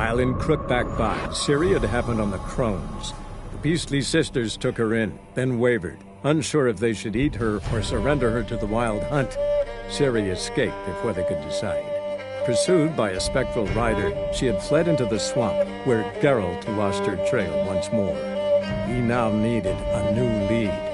While in Crookback By, Ciri had happened on the Crones. The beastly sisters took her in, then wavered, unsure if they should eat her or surrender her to the Wild Hunt. Ciri escaped before they could decide. Pursued by a spectral rider, she had fled into the swamp, where Geralt lost her trail once more. He now needed a new lead.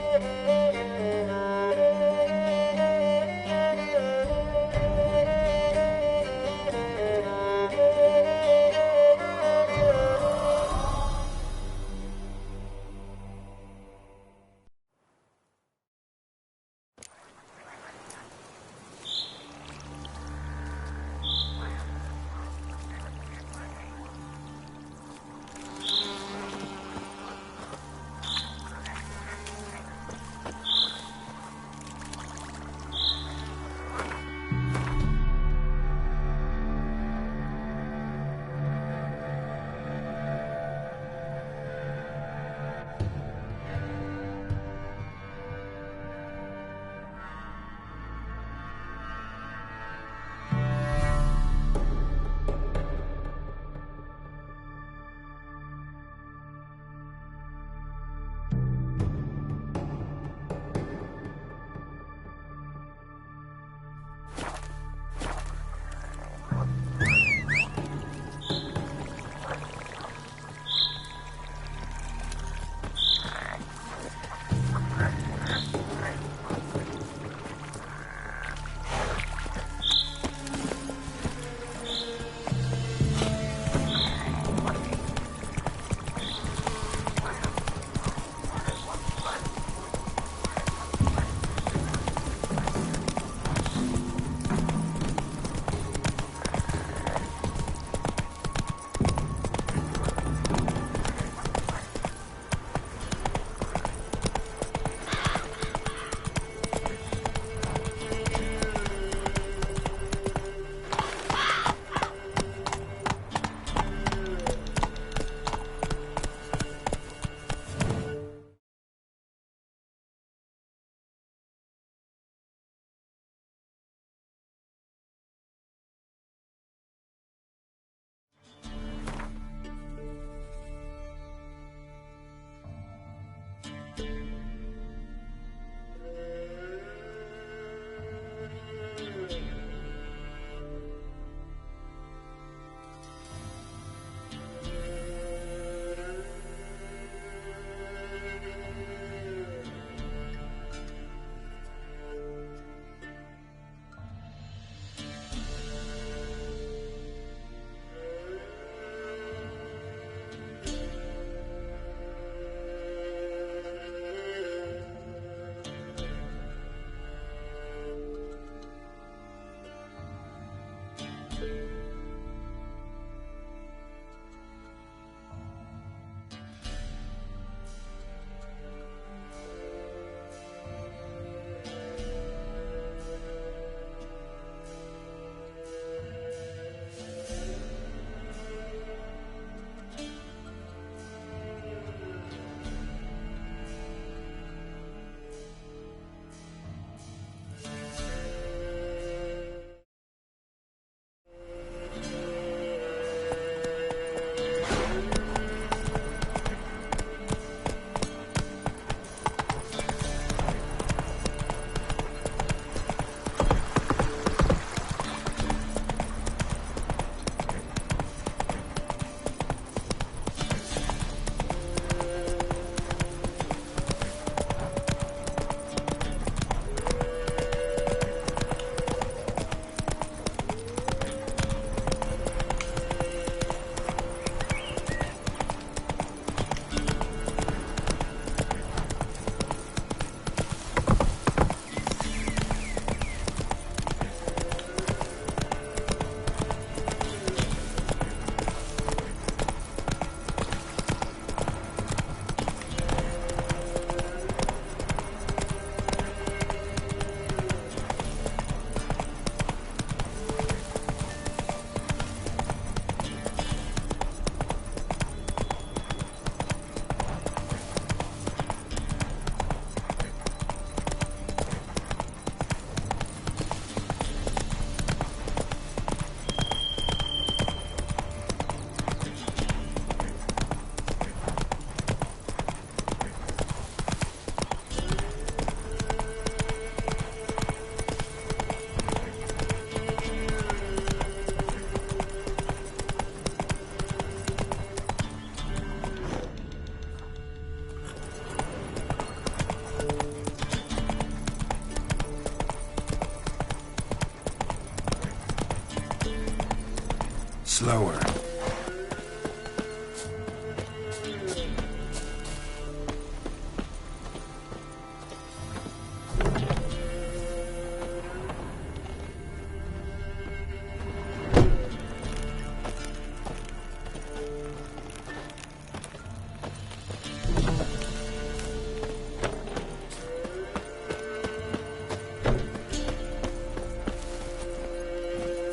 slower.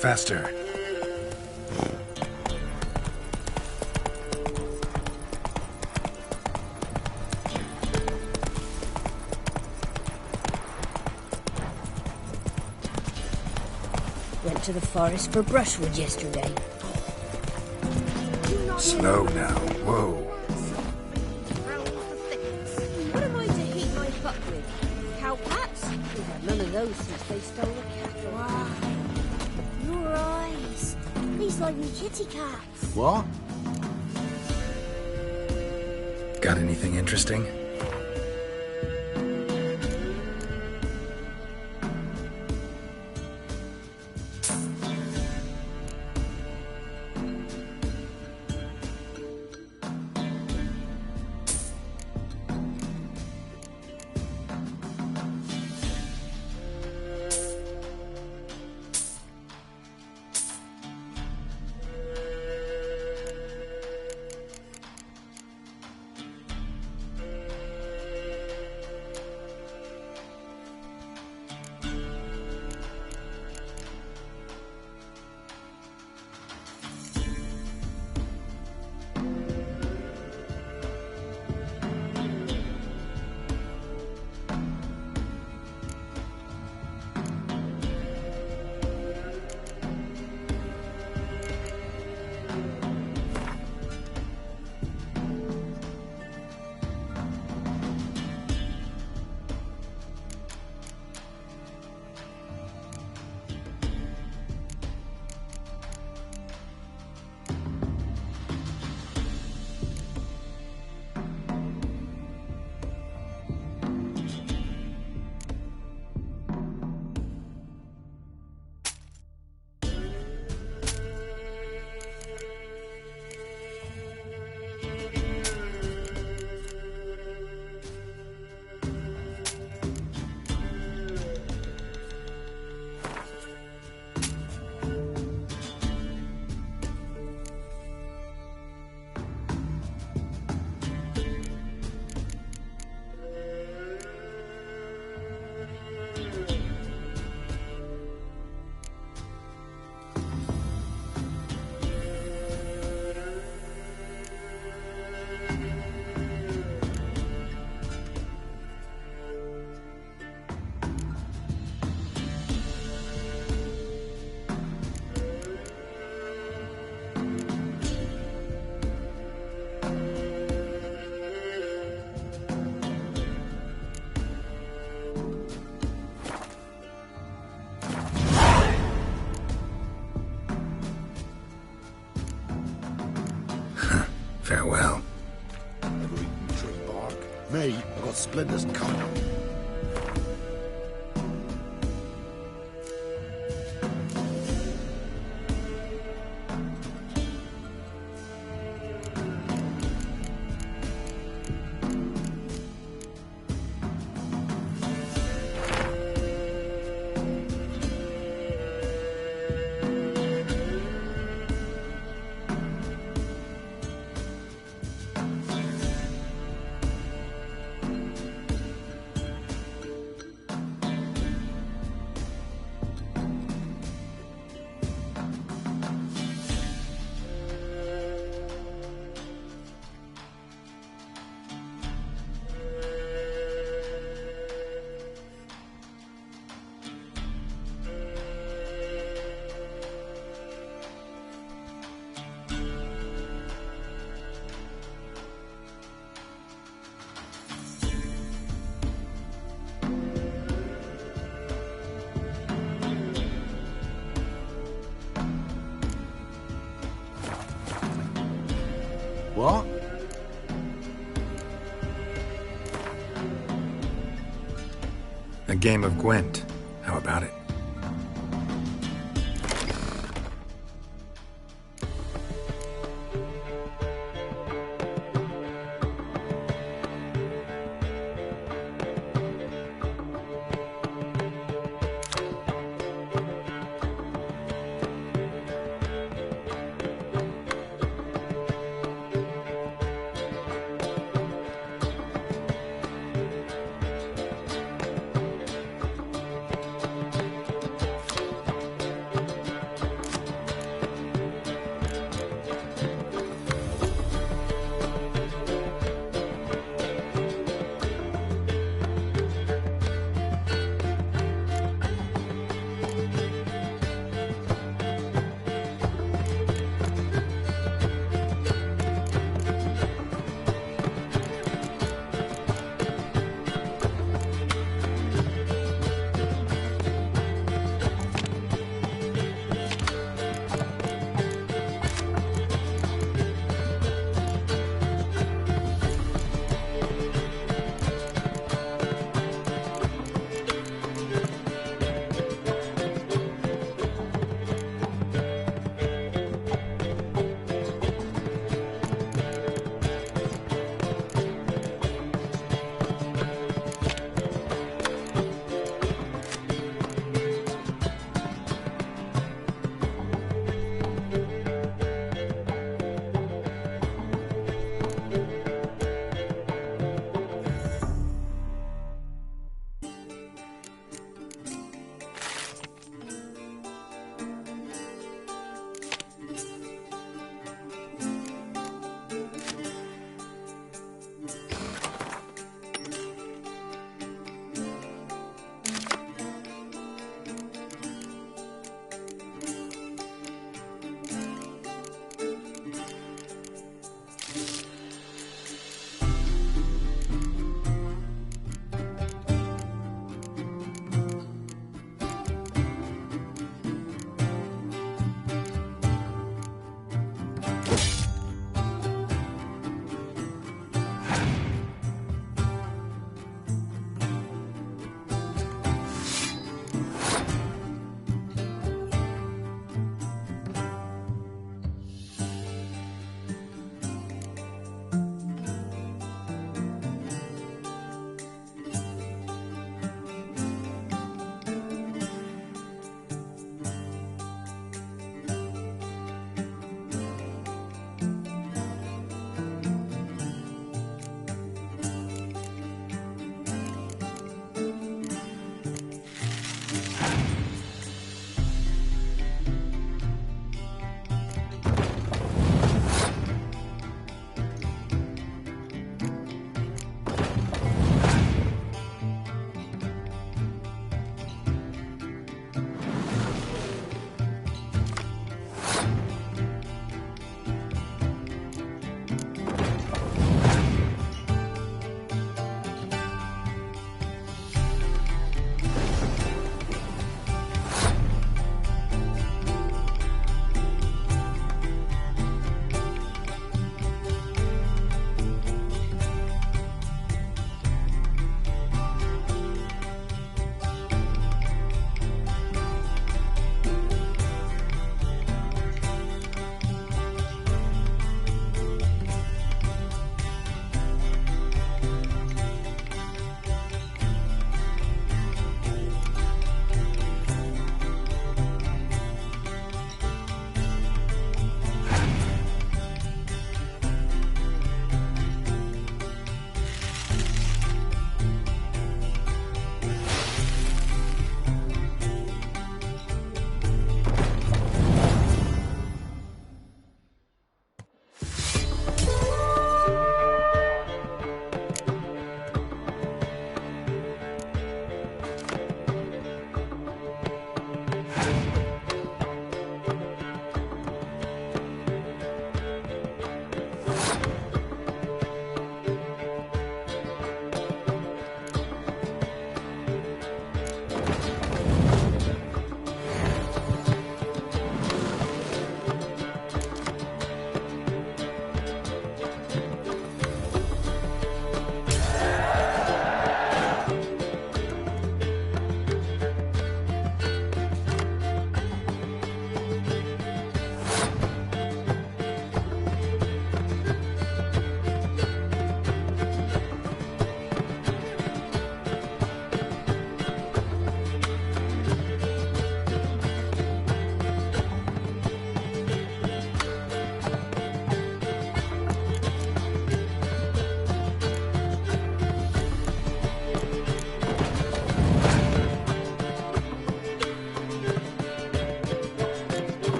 Faster. Went to the forest for brushwood yesterday. Slow now. Whoa. What am I to heat my butt with? Cow pats? We've had none of those since they stole the cattle. Wow. Your eyes. These like me kitty cats. What? Got anything interesting? Farewell. Never eaten tree bark. Me, I got splinters coming. What? A game of Gwent. How about it?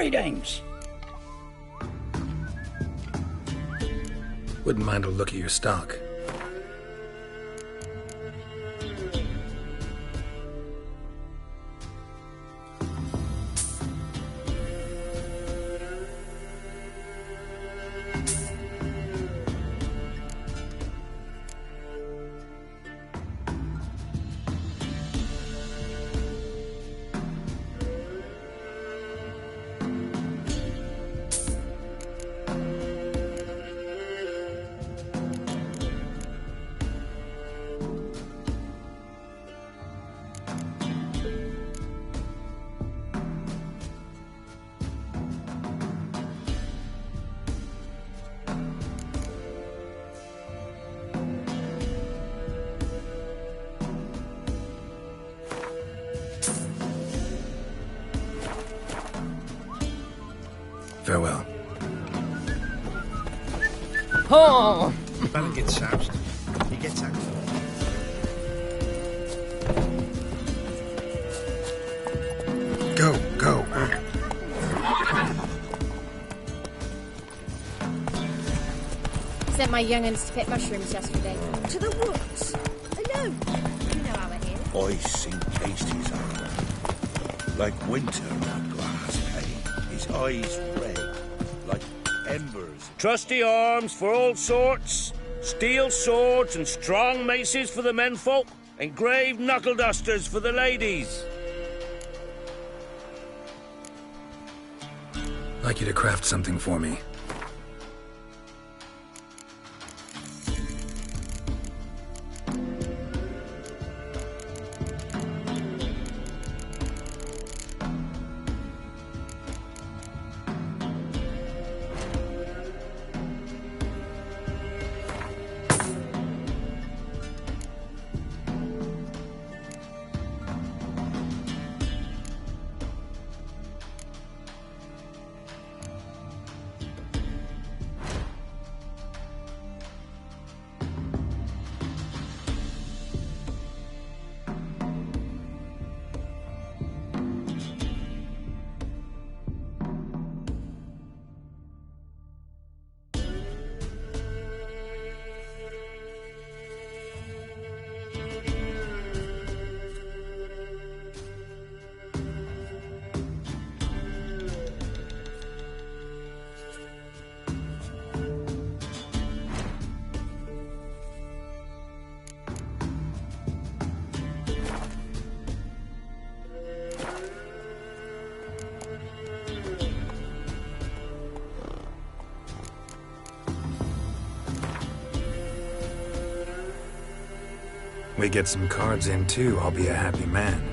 Greetings. Wouldn't mind a look at your stock. Farewell. Oh! Velen gets soused. He gets out. Go, go. Sent my young'uns to pick mushrooms yesterday. To the woods. Alone. You know how it is. I seen pasties on them. Like winter on glass pane. His eyes red, like embers. Trusty arms for all sorts, steel swords and strong maces for the menfolk, engraved knuckle dusters for the ladies. I'd like you to craft something for me. We get some cards in too, I'll be a happy man.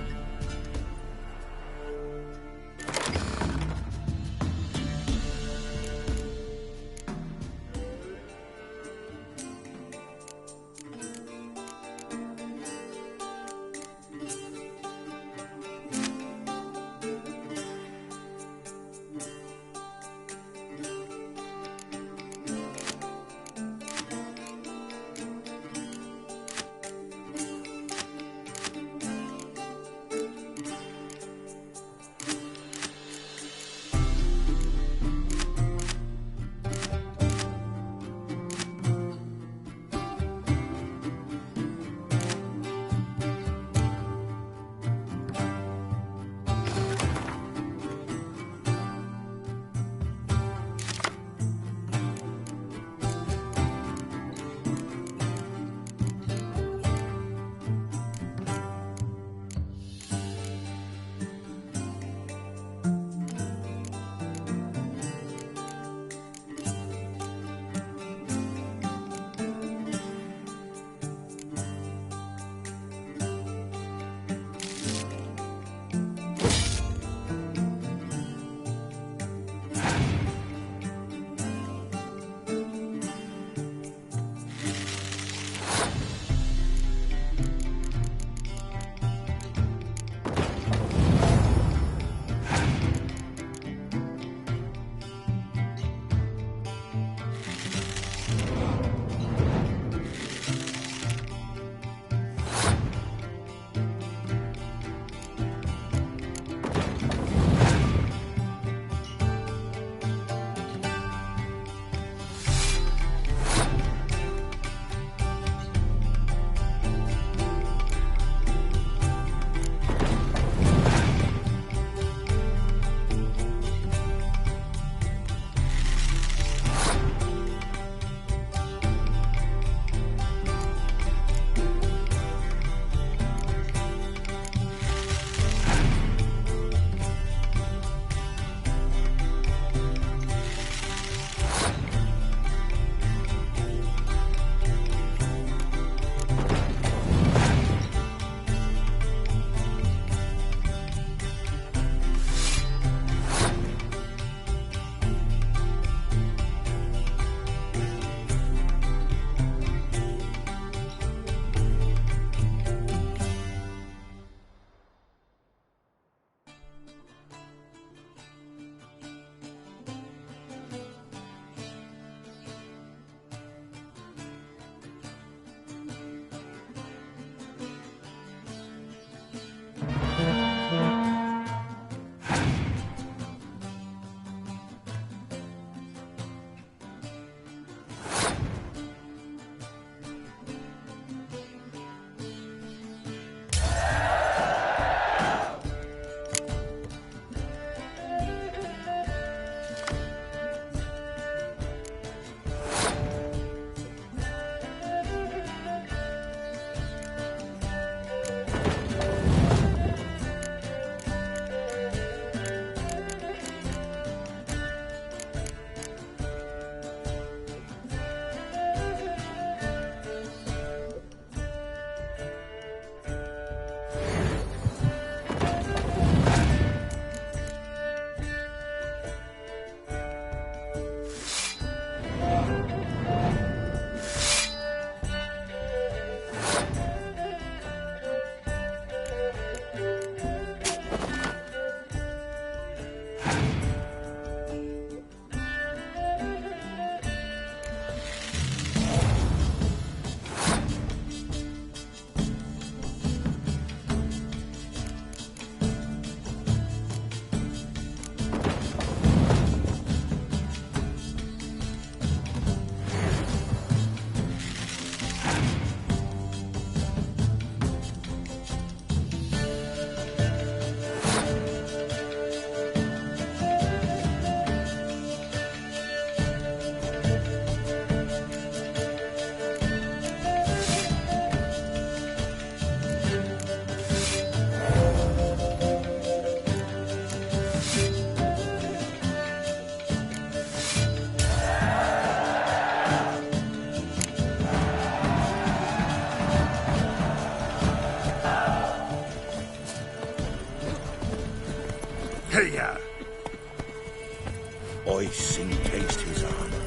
Ice encased his armor,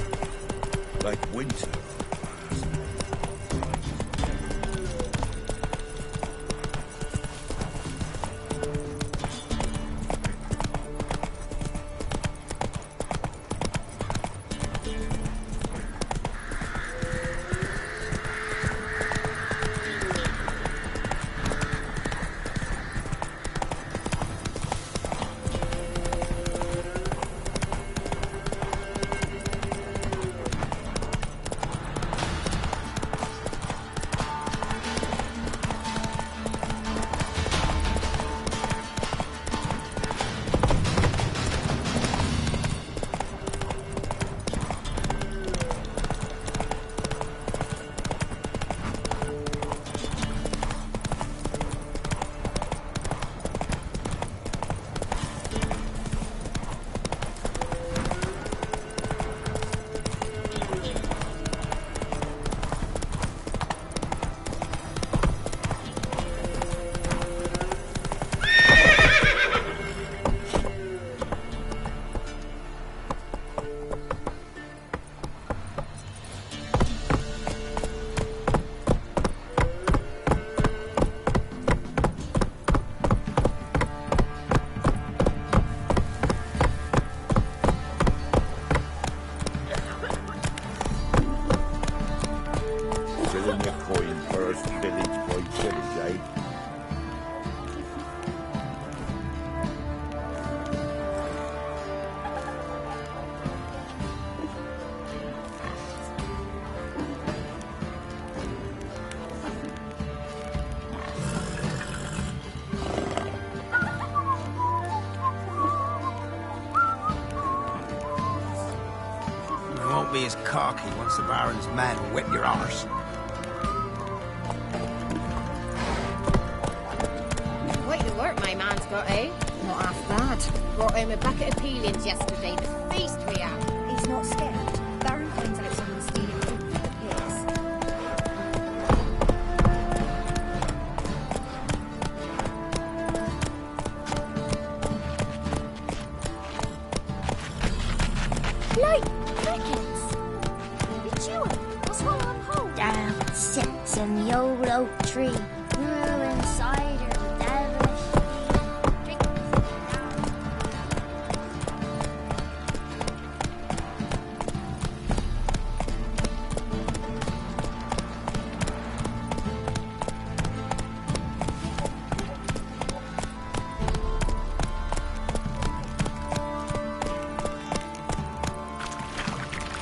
like winter on glass. Be as cocky once the Baron's men whip your arse. Quite the work my man's got, eh? Not half bad. Brought home a bucket of peelings yesterday. The feast we had. He's not scared. Baron finds out someone's stealing food from the pigs. Light crickets! What's wrong on hold? Down sits in the old oak tree, brewing cider with devilish drinks.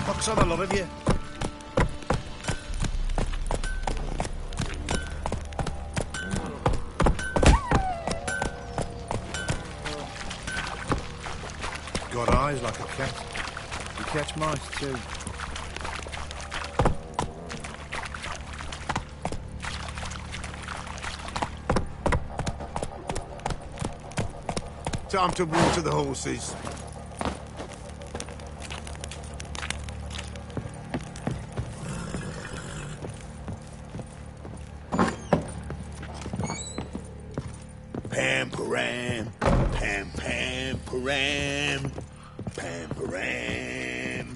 What's on the lot of you? Got eyes like a cat. You catch mice too. Time to water the horses. Pam-param, pam-pam-param, pam-param.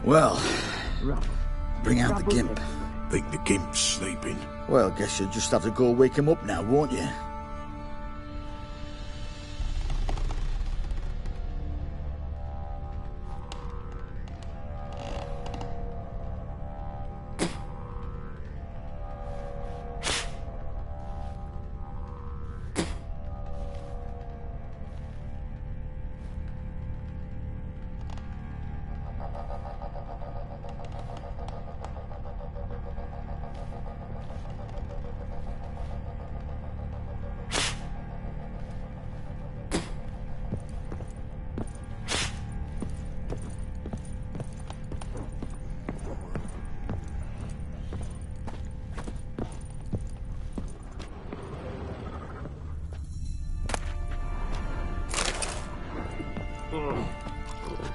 Well, bring out the gimp. Think the gimp's sleeping. Well, guess you'll just have to go wake him up now, won't you?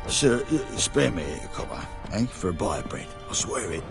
Sir, spare me a copper, eh? For a bite of bread. I swear it.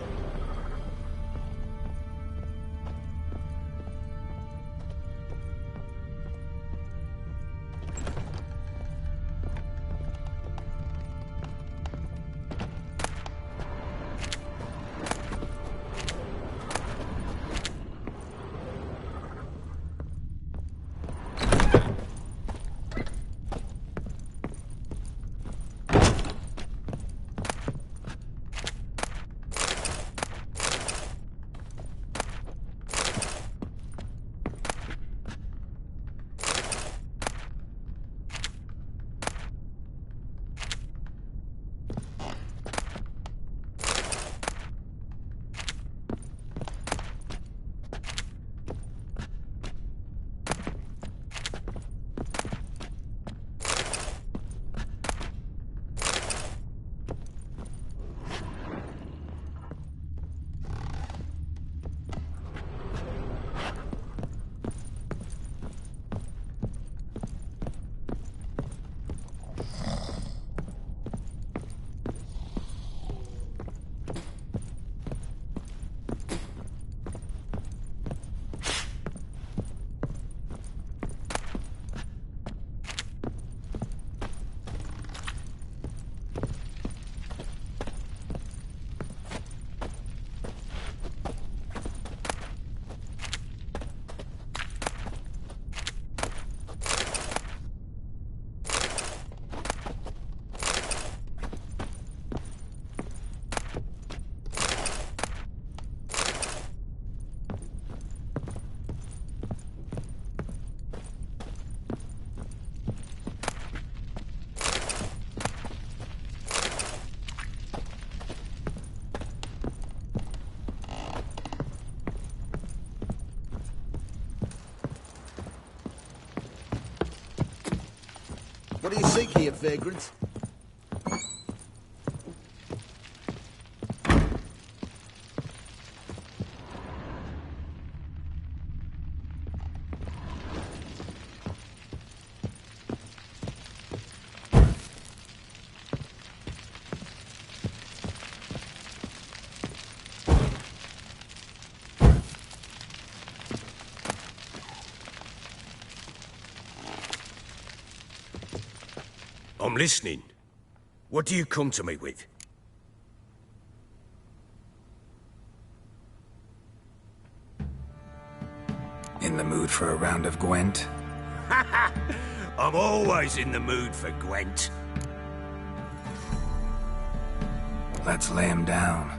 What do you seek here, vagrant? I'm listening. What do you come to me with? In the mood for a round of Gwent? I'm always in the mood for Gwent. Let's lay him down.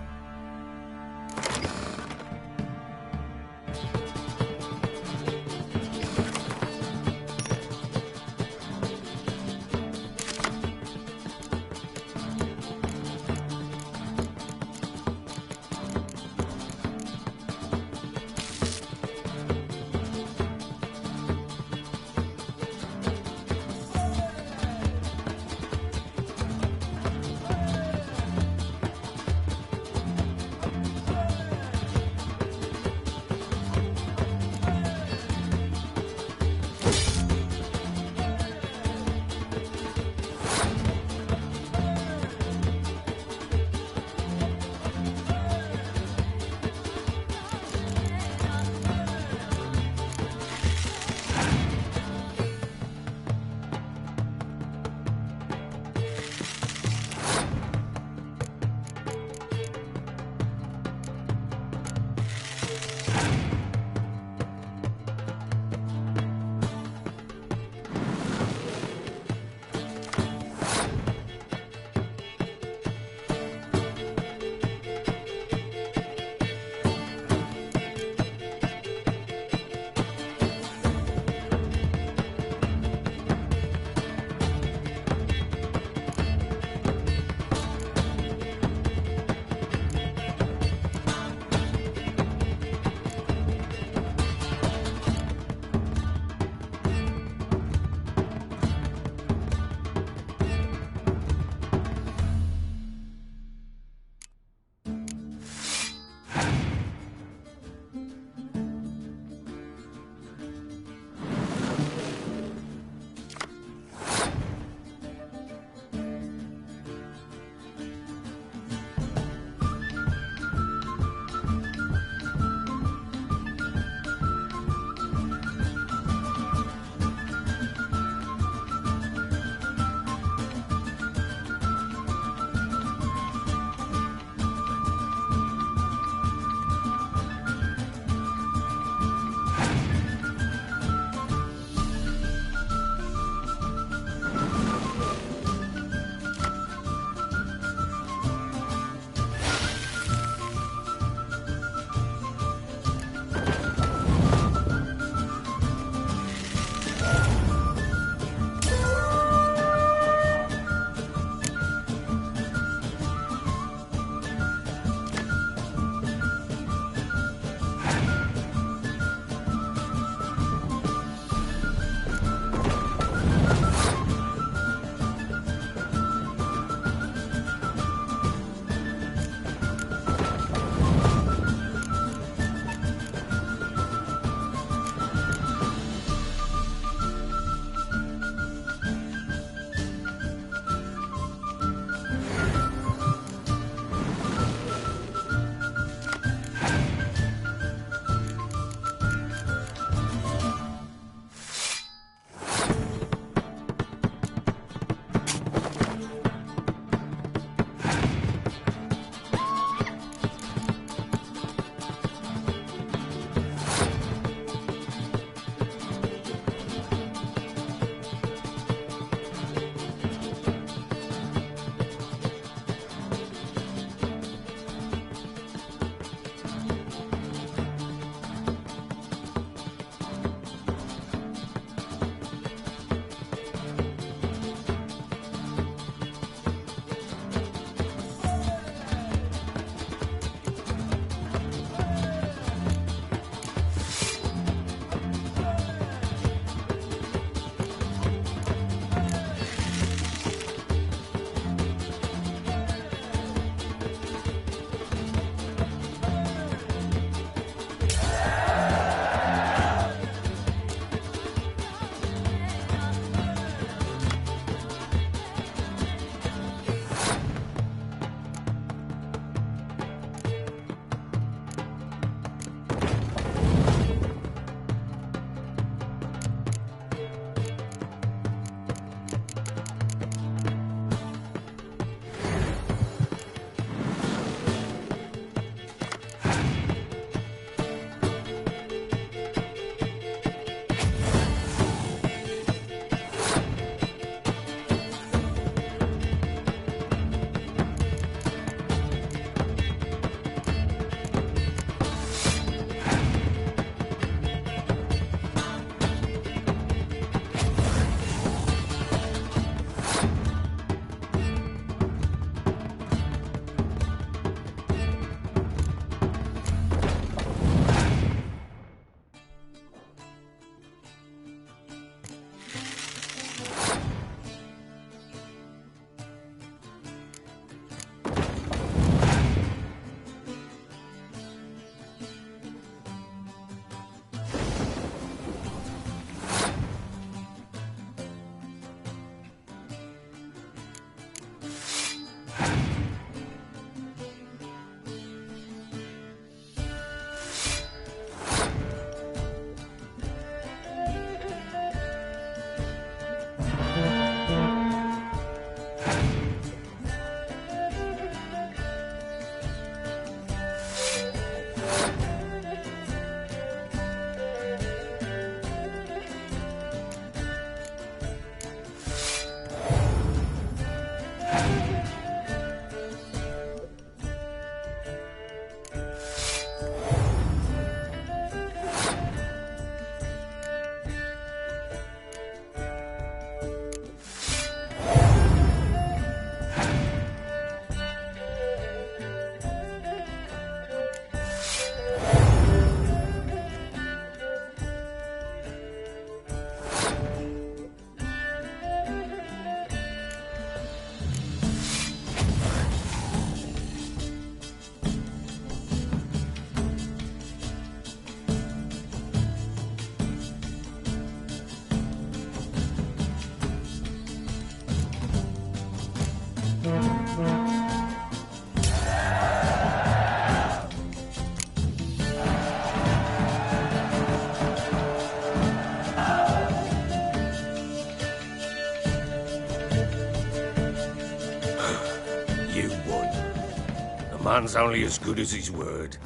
A man's only as good as his word.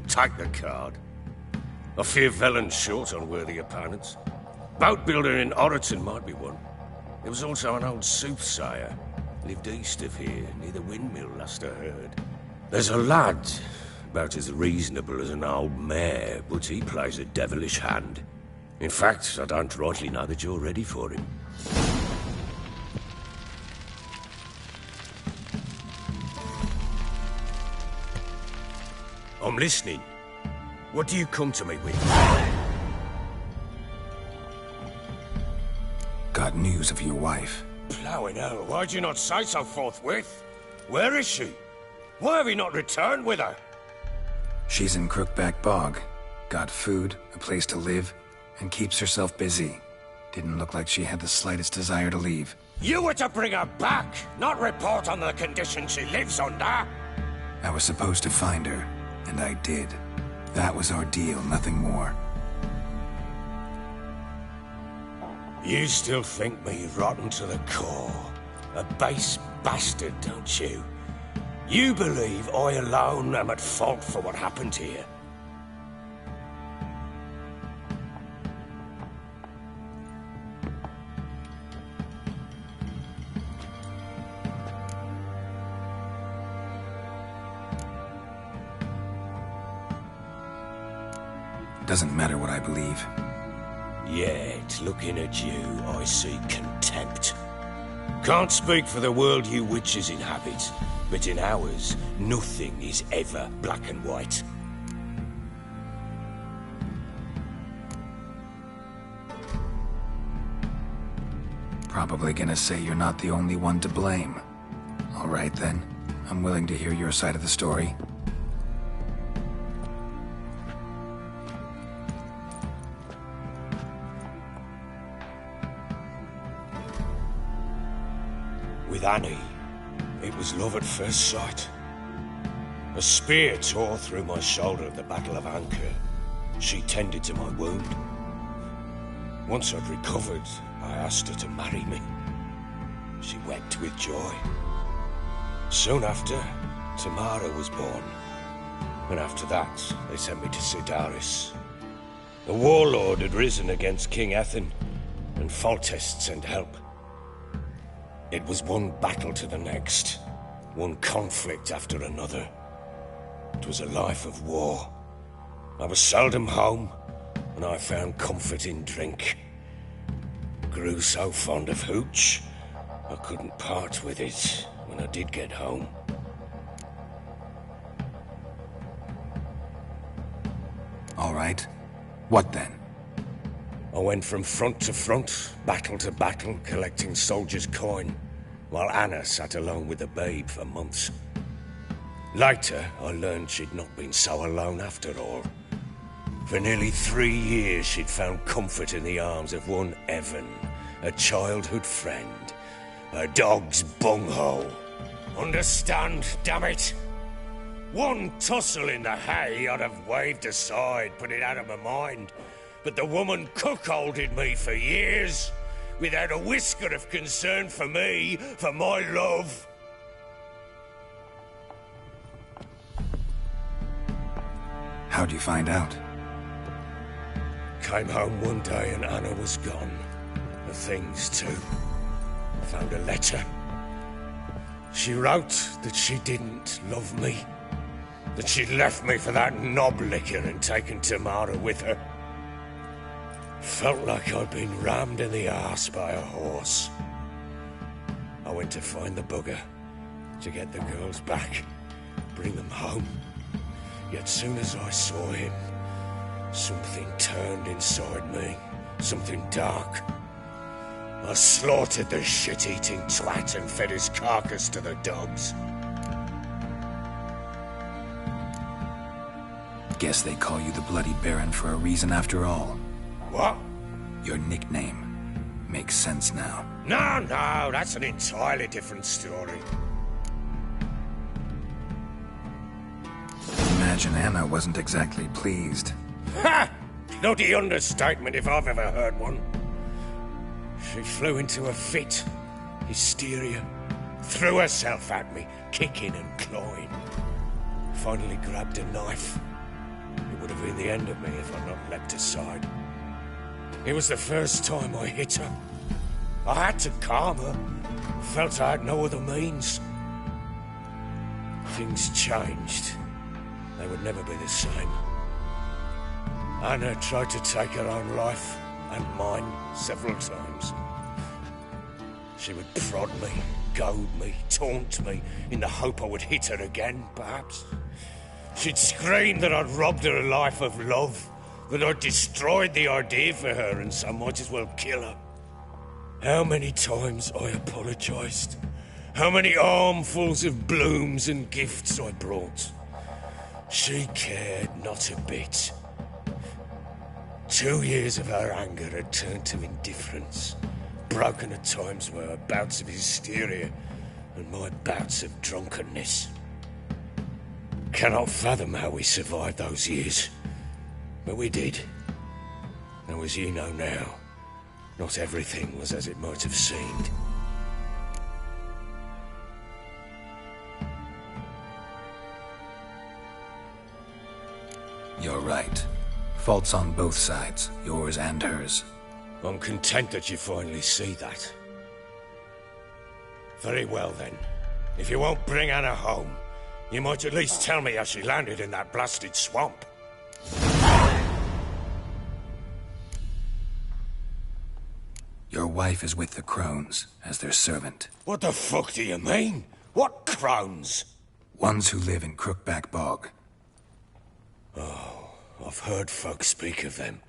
Take the card. I fear Velen's short on worthy opponents. Boat builder in Oroton might be one. There was also an old soothsayer. Lived east of here, near the windmill, last I heard. There's a lad, about as reasonable as an old mare, but he plays a devilish hand. In fact, I don't rightly know that you're ready for him. I'm listening. What do you come to me with? Got news of your wife. Plowing hell, why'd you not say so forthwith? Where is she? Why have you not returned with her? She's in Crookback Bog. Got food, a place to live, and keeps herself busy. Didn't look like she had the slightest desire to leave. You were to bring her back, not report on the conditions she lives under. I was supposed to find her, and I did. That was our deal, nothing more. You still think me rotten to the core. A base bastard, don't you? You believe I alone am at fault for what happened here. Doesn't matter what I believe. Yet, looking at you, I see contempt. Can't speak for the world you witches inhabit, but in ours, nothing is ever black and white. Probably gonna say you're not the only one to blame. All right then, I'm willing to hear your side of the story. With Annie, it was love at first sight. A spear tore through my shoulder at the Battle of Anchor. She tended to my wound. Once I'd recovered, I asked her to marry me. She wept with joy. Soon after, Tamara was born. And after that, they sent me to Sidaris. The warlord had risen against King Ethan, and Foltest sent help. It was one battle to the next, one conflict after another. It was a life of war. I was seldom home, and I found comfort in drink. Grew so fond of hooch, I couldn't part with it when I did get home. All right. What then? I went from front to front, battle to battle, collecting soldiers' coin, while Anna sat alone with the babe for months. Later, I learned she'd not been so alone after all. For nearly 3 years, she'd found comfort in the arms of one Evan, a childhood friend, a dog's bunghole. Understand, damn it? One tussle in the hay I'd have waved aside, put it out of my mind. But the woman cuckolded me for years, without a whisker of concern for me, for my love. How'd you find out? Came home one day and Anna was gone. The things too. Found a letter. She wrote that she didn't love me. That she'd left me for that knob licker and taken Tamara with her. Felt like I'd been rammed in the arse by a horse. I went to find the bugger, to get the girls back, bring them home. Yet soon as I saw him, something turned inside me, something dark. I slaughtered the shit-eating twat and fed his carcass to the dogs. Guess they call you the Bloody Baron for a reason after all. What? Your nickname. Makes sense now. No, that's an entirely different story. Imagine Anna wasn't exactly pleased. Ha! Bloody understatement if I've ever heard one. She flew into a fit, hysteria, threw herself at me, kicking and clawing. finally grabbed a knife. It would have been the end of me if I'd not leapt aside. It was the first time I hit her. I had to calm her. Felt I had no other means. Things changed. They would never be the same. Anna tried to take her own life, and mine, several times. She would prod me, goad me, taunt me, in the hope I would hit her again, perhaps. She'd scream that I'd robbed her a life of love, that I'd destroyed the idea for her, and so might as well kill her. How many times I apologised. How many armfuls of blooms and gifts I brought. She cared not a bit. 2 years of her anger had turned to indifference, broken at times by her bouts of hysteria and my bouts of drunkenness. Cannot fathom how we survived those years, but we did. Though as you know now, not everything was as it might have seemed. You're right. Faults on both sides, yours and hers. I'm content that you finally see that. Very well then. If you won't bring Anna home, you might at least tell me how she landed in that blasted swamp. Your wife is with the crones, as their servant. What the fuck do you mean? What crones? Ones who live in Crookback Bog. Oh, I've heard folk speak of them,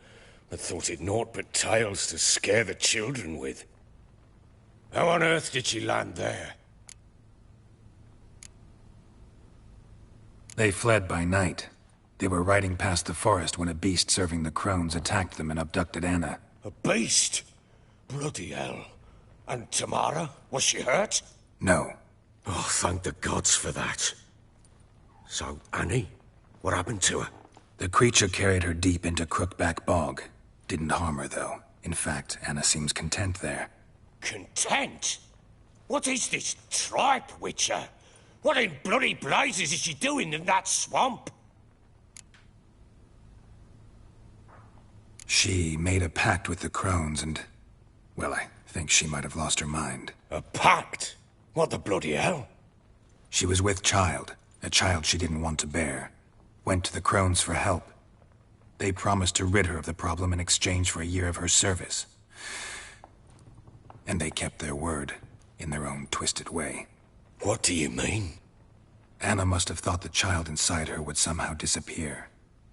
but thought it naught but tales to scare the children with. How on earth did she land there? They fled by night. They were riding past the forest when a beast serving the crones attacked them and abducted Anna. A beast? Bloody hell. And Tamara? Was she hurt? No. Oh, thank the gods for that. So, Annie? What happened to her? The creature carried her deep into Crookback Bog. Didn't harm her, though. In fact, Anna seems content there. Content? What is this tripe, Witcher? What in bloody blazes is she doing in that swamp? She made a pact with the crones and... well, I think she might have lost her mind. A pact? What the bloody hell? She was with child, a child she didn't want to bear. Went to the crones for help. They promised to rid her of the problem in exchange for a year of her service. And they kept their word, in their own twisted way. What do you mean? Anna must have thought the child inside her would somehow disappear.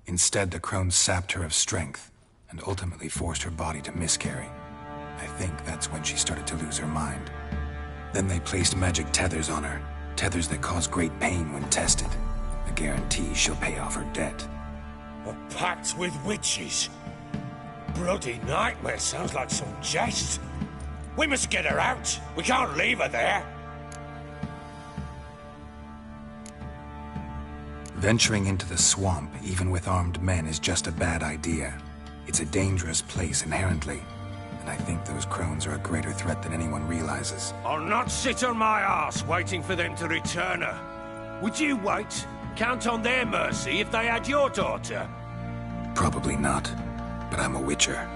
Instead, the crones sapped her of strength, and ultimately forced her body to miscarry. I think that's when she started to lose her mind. Then they placed magic tethers on her, tethers that cause great pain when tested. A guarantee she'll pay off her debt. A pact with witches? Bloody nightmare, sounds like some jest. We must get her out. We can't leave her there. Venturing into the swamp, even with armed men, is just a bad idea. It's a dangerous place inherently, and I think those crones are a greater threat than anyone realizes. I'll not sit on my arse waiting for them to return her. Would you wait? Count on their mercy if they had your daughter? Probably not, but I'm a witcher.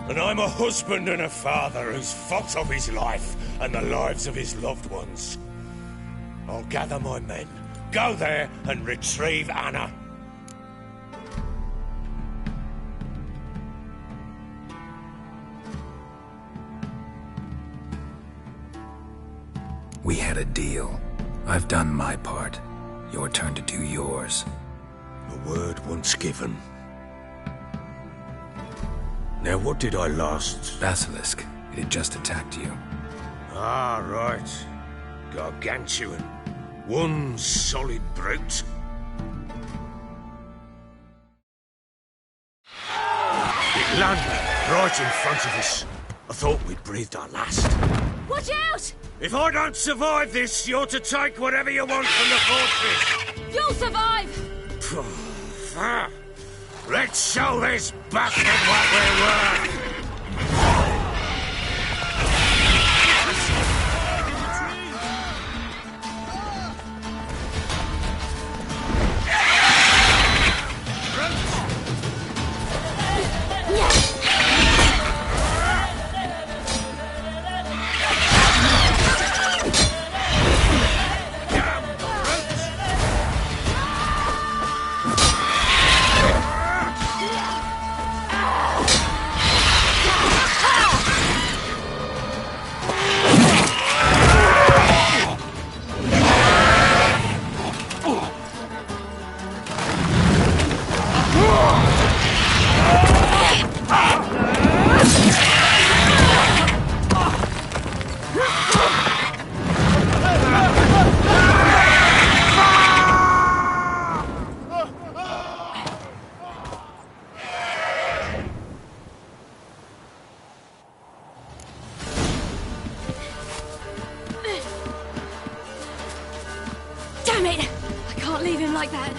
And I'm a husband and a father who's fought of his life and the lives of his loved ones. I'll gather my men, go there and retrieve Anna. We had a deal. I've done my part. Your turn to do yours. A word once given. Now, what did I last... Basilisk. It had just attacked you. Ah, right. Gargantuan. One solid brute. It landed right in front of us. I thought we'd breathed our last. Watch out! If I don't survive this, you're to take whatever you want from the fortress. You'll survive! Let's show this bastard what we're worth! like that.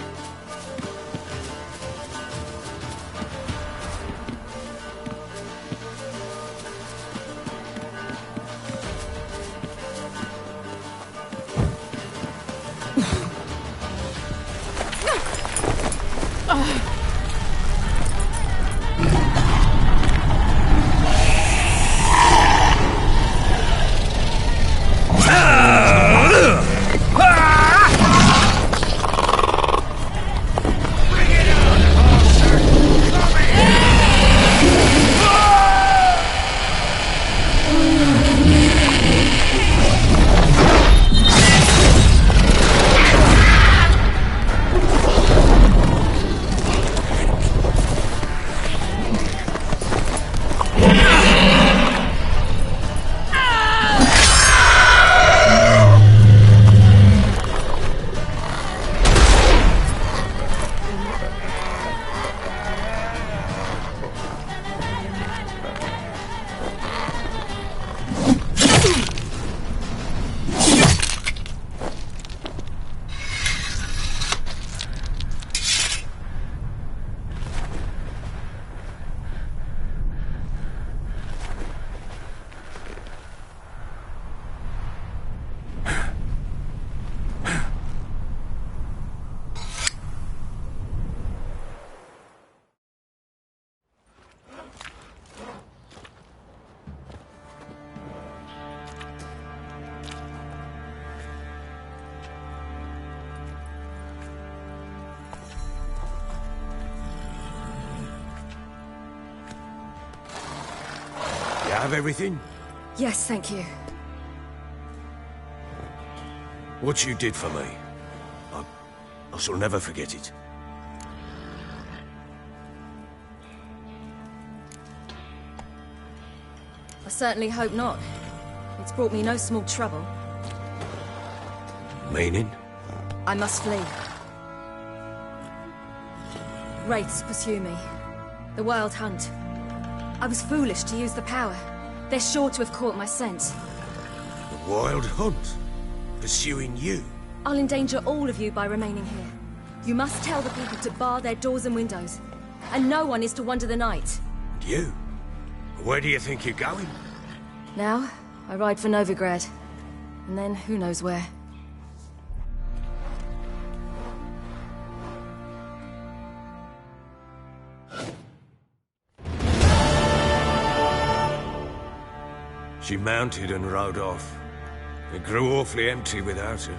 Have everything? Yes, thank you. What you did for me, I shall never forget it. I certainly hope not. It's brought me no small trouble. Meaning? I must flee. Wraiths pursue me. The Wild Hunt. I was foolish to use the power. They're sure to have caught my scent. The Wild Hunt? Pursuing you? I'll endanger all of you by remaining here. You must tell the people to bar their doors and windows. And no one is to wander the night. And you? Where do you think you're going? Now, I ride for Novigrad. And then, who knows where. She mounted and rode off. It grew awfully empty without her.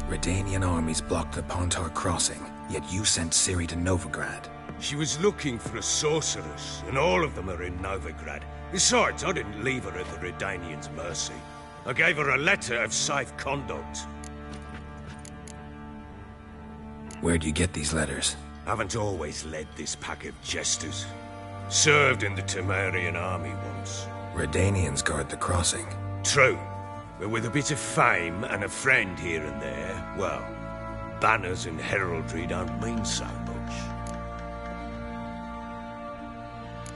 Redanian armies blocked the Pontar crossing, yet you sent Ciri to Novigrad. She was looking for a sorceress, and all of them are in Novigrad. Besides, I didn't leave her at the Redanians' mercy. I gave her a letter of safe conduct. Where'd you get these letters? Haven't always led this pack of jesters. Served in the Temerian army once. Redanians guard the crossing. True, but with a bit of fame and a friend here and there, well, banners and heraldry don't mean so much.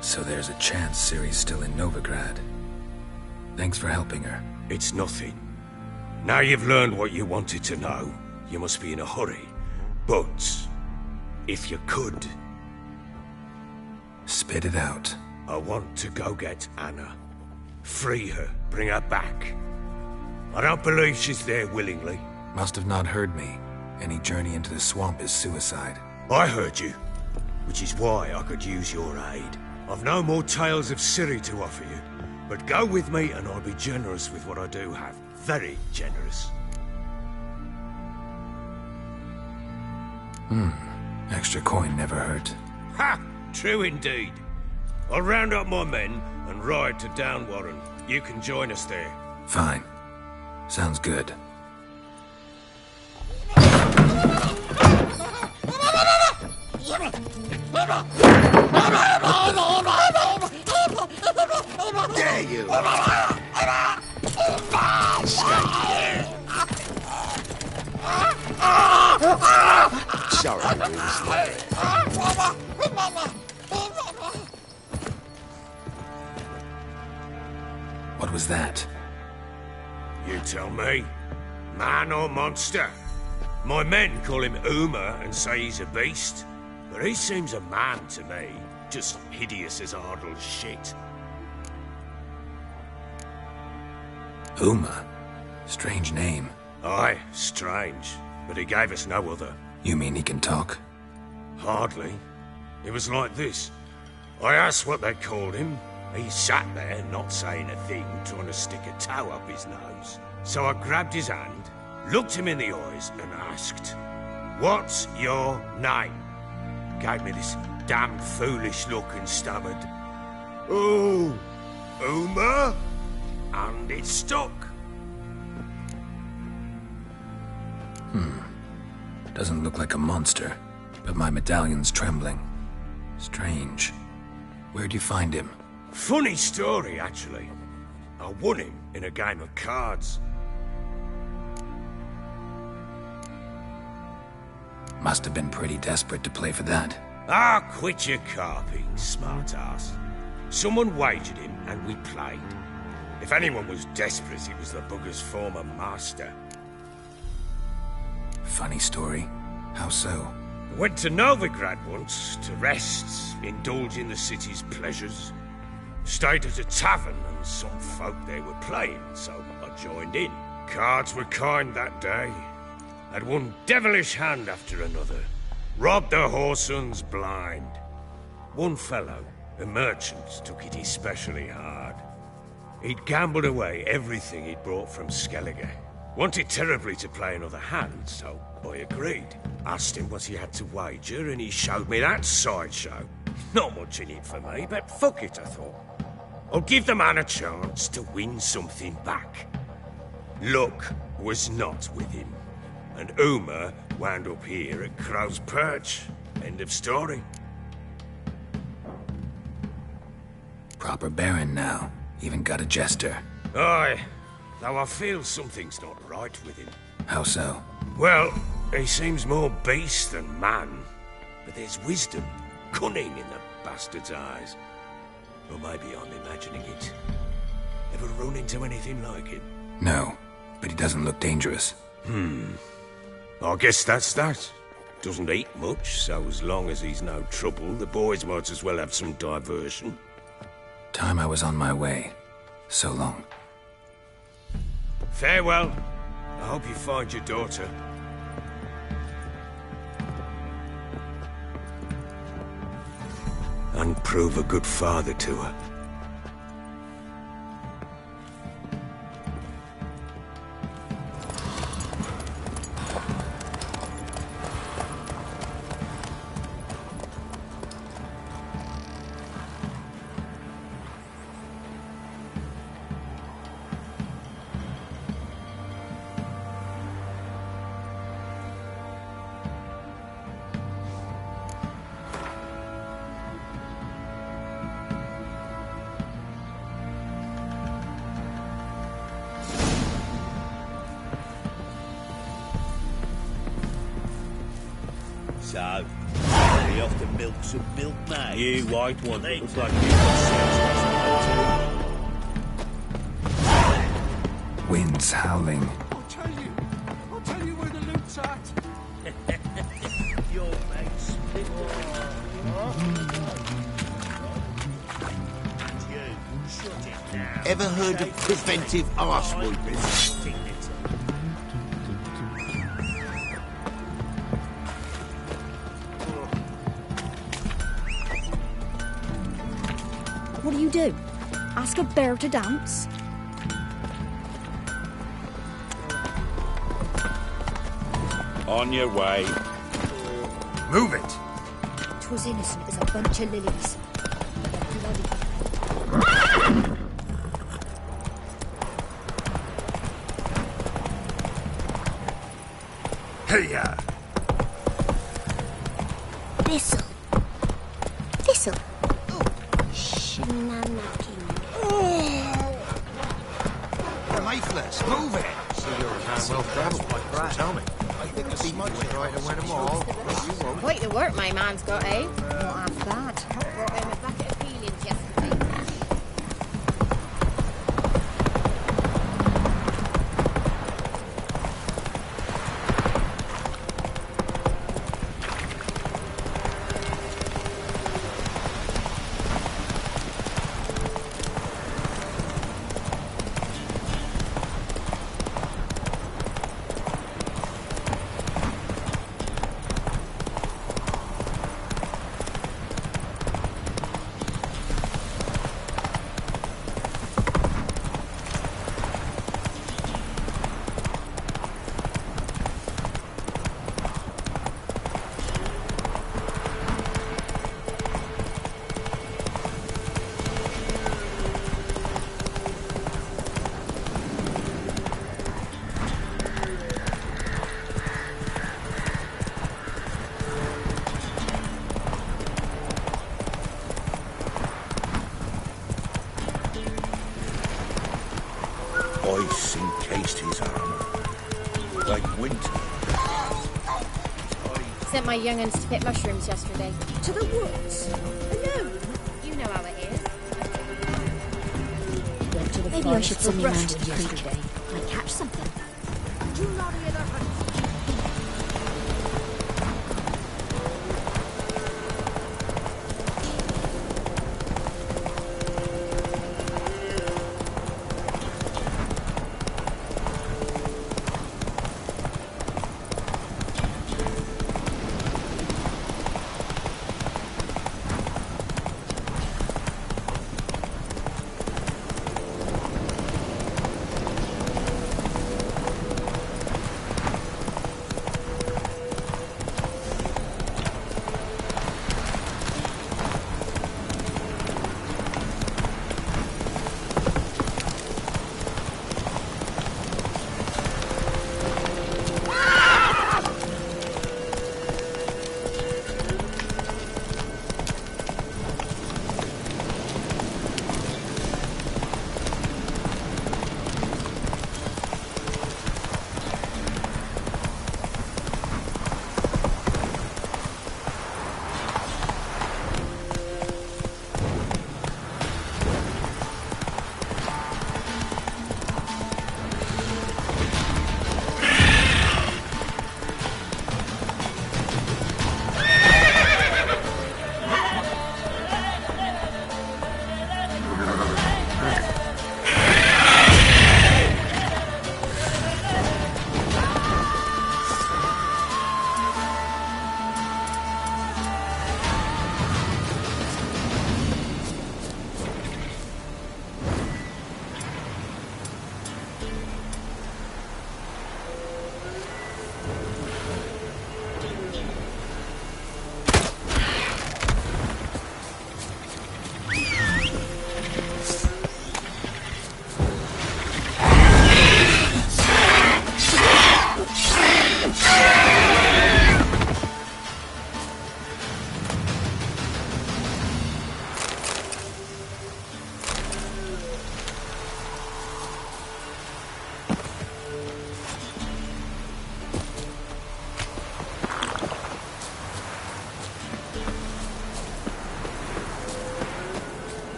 So there's a chance Ciri's still in Novigrad. Thanks for helping her. It's nothing. Now you've learned what you wanted to know, you must be in a hurry. But, if you could... Spit it out. I want to go get Anna. Free her, bring her back. I don't believe she's there willingly. Must have not heard me. Any journey into the swamp is suicide. I heard you, which is why I could use your aid. I've no more tales of Ciri to offer you, but go with me and I'll be generous with what I do have. Very generous. Extra coin never hurt. Ha! True indeed. I'll round up my men and ride to Downwarren. You can join us there. Fine. Sounds good. Dare you! Sorry, Bruce. What was that? You tell me. Man or monster? My men call him Uma and say he's a beast, but he seems a man to me. Just hideous as Ardle's shit. Uma? Strange name. Aye, strange, but he gave us no other. You mean he can talk? Hardly. It was like this. I asked what they called him. He sat there, not saying a thing, trying to stick a toe up his nose. So I grabbed his hand, looked him in the eyes, and asked, "What's your name?" Gave me this damn foolish look and stammered, "Oh, Uma?" And it stuck. Doesn't look like a monster, but my medallion's trembling. Strange. Where'd you find him? Funny story, actually. I won him in a game of cards. Must have been pretty desperate to play for that. Ah, quit your carping, smart-ass. Someone wagered him, and we played. If anyone was desperate, it was the bugger's former master. Funny story. How so? Went to Novigrad once, to rest, indulge in the city's pleasures. Stayed at a tavern, and some folk there were playing, so I joined in. Cards were kind that day. Had one devilish hand after another. Robbed the whoresons blind. One fellow, a merchant, took it especially hard. He'd gambled away everything he'd brought from Skellige. Wanted terribly to play another hand, so I agreed. Asked him what he had to wager, and he showed me that sideshow. Not much in it for me, but fuck it, I thought. I'll give the man a chance to win something back. Luck was not with him, and Uma wound up here at Crow's Perch. End of story. Proper baron now. Even got a jester. Aye, though I feel something's not right with him. How so? Well, he seems more beast than man, but there's wisdom, cunning in the bastard's eyes. Or maybe I'm imagining it. Ever run into anything like him? No, but he doesn't look dangerous. I guess that's that. Doesn't eat much, so as long as he's no trouble, the boys might as well have some diversion. Time I was on my way. So long. Farewell. I hope you find your daughter. And prove a good father to her. So, we off to milk some milk, mate? You white one that looks like you. Wind's howling. I'll tell you where the loot's at. Your mate split Ever heard of preventive arse wiping? What do you do? Ask a bear to dance? On your way. Move it! 'Twas innocent as a bunch of lilies. Hey-ya! Thistle. Thistle. Shenanigans. Faithless, move it! So you're a man well travelled, so tell me. I think the sea might try to win them all. You won't. Quite the work my man's got, eh? Not half bad. Brought him a bucket of peelings yesterday. like winter. Sent my young'uns to pick mushrooms yesterday. To the woods? Alone? You know how it is. Went to the Maybe I forest should for send me round brush to the creek. yesterday. Might catch something. Do not hear the hunt.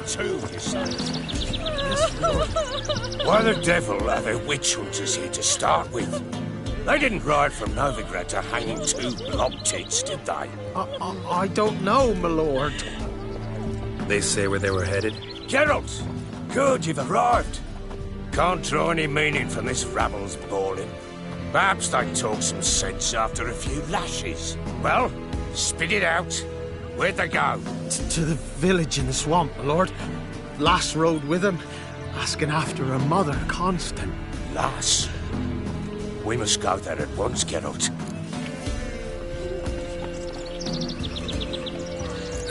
Too, you say? Why the devil are there witch hunters here to start with? They didn't ride from Novigrad to hanging two blob tits, did they? I don't know, my lord. They say where they were headed? Geralt! Good, you've arrived. Can't draw any meaning from this rabble's bawling. Perhaps they talk some sense after a few lashes. Well, spit it out. Where'd they go? To the village in the swamp, my lord. Lass rode with him, asking after her mother, Constant. Lass? We must go there at once, Geralt.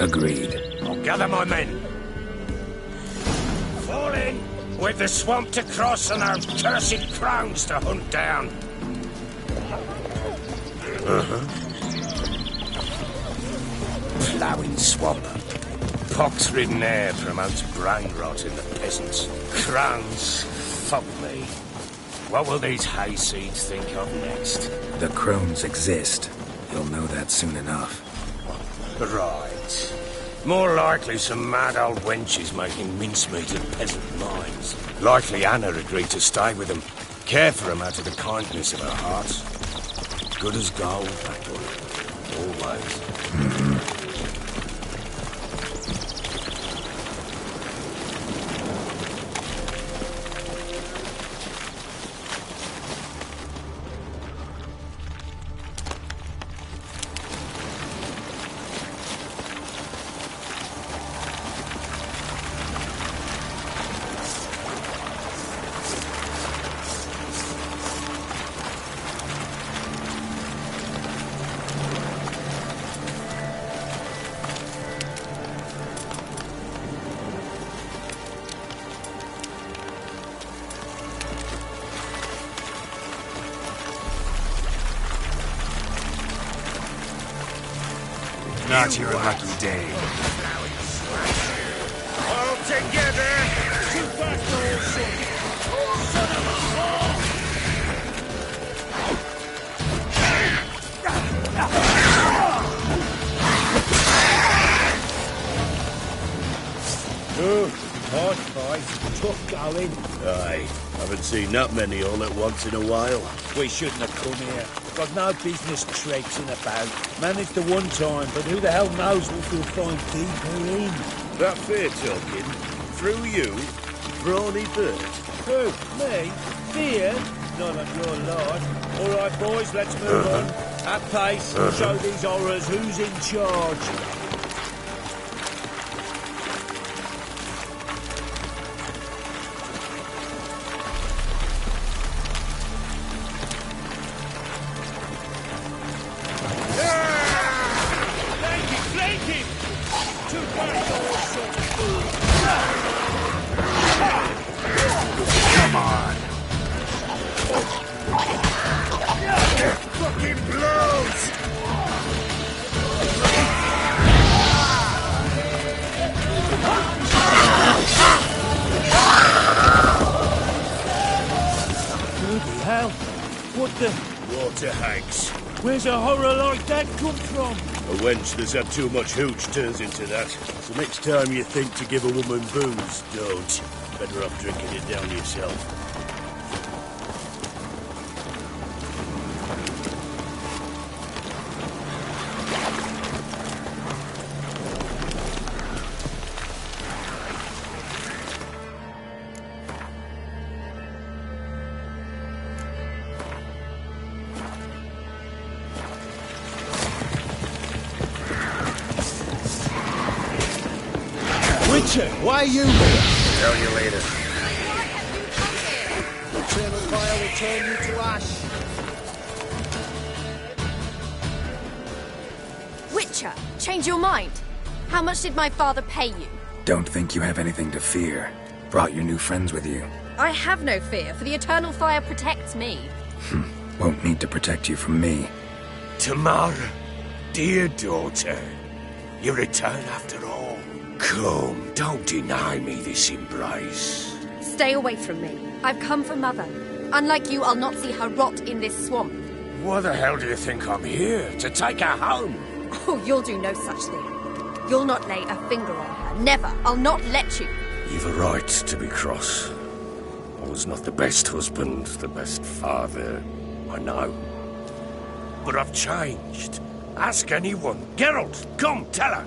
Agreed. I'll gather my men. Fall in! With the swamp to cross and our cursed crowns to hunt down. Ploughing swamp. Pox-ridden air promotes brain rot in the peasants. Crowns, fuck me. What will these hayseeds think of next? The crones exist. You'll know that soon enough. Right. More likely some mad old wenches making mincemeat of peasant minds. Likely Anna agreed to stay with them. Care for them out of the kindness of her heart. Good as gold, that one. Always. Not your lucky day. All together! Too fast for all sorts! Son of a whore! Hard fight, tough going. Aye, haven't seen that many all at once in a while. We shouldn't have come here. Got no business traipsing about. Managed the one time, but who the hell knows what we'll find deeper in. That fair talking, through you, brawny bird. Who? Me? Fear? Not on your lord. All right, boys, let's move on. At pace, show these horrors who's in charge. Water hags. Where's a horror like that come from? A wench that's had too much hooch turns into that. So next time you think to give a woman booze, don't. Better off drinking it down yourself. Why are you here? Tell you later. Eternal fire will turn you to ash. Witcher, change your mind. How much did my father pay you? Don't think you have anything to fear. Brought your new friends with you. I have no fear, for the eternal fire protects me. Won't need to protect you from me. Tamara, dear daughter, you return after all. Come, don't deny me this embrace. Stay away from me. I've come for Mother. Unlike you, I'll not see her rot in this swamp. Why the hell do you think I'm here? To take her home? Oh, you'll do no such thing. You'll not lay a finger on her. Never. I'll not let you. You've a right to be cross. I was not the best husband, the best father, I know. But I've changed. Ask anyone. Geralt, come, tell her.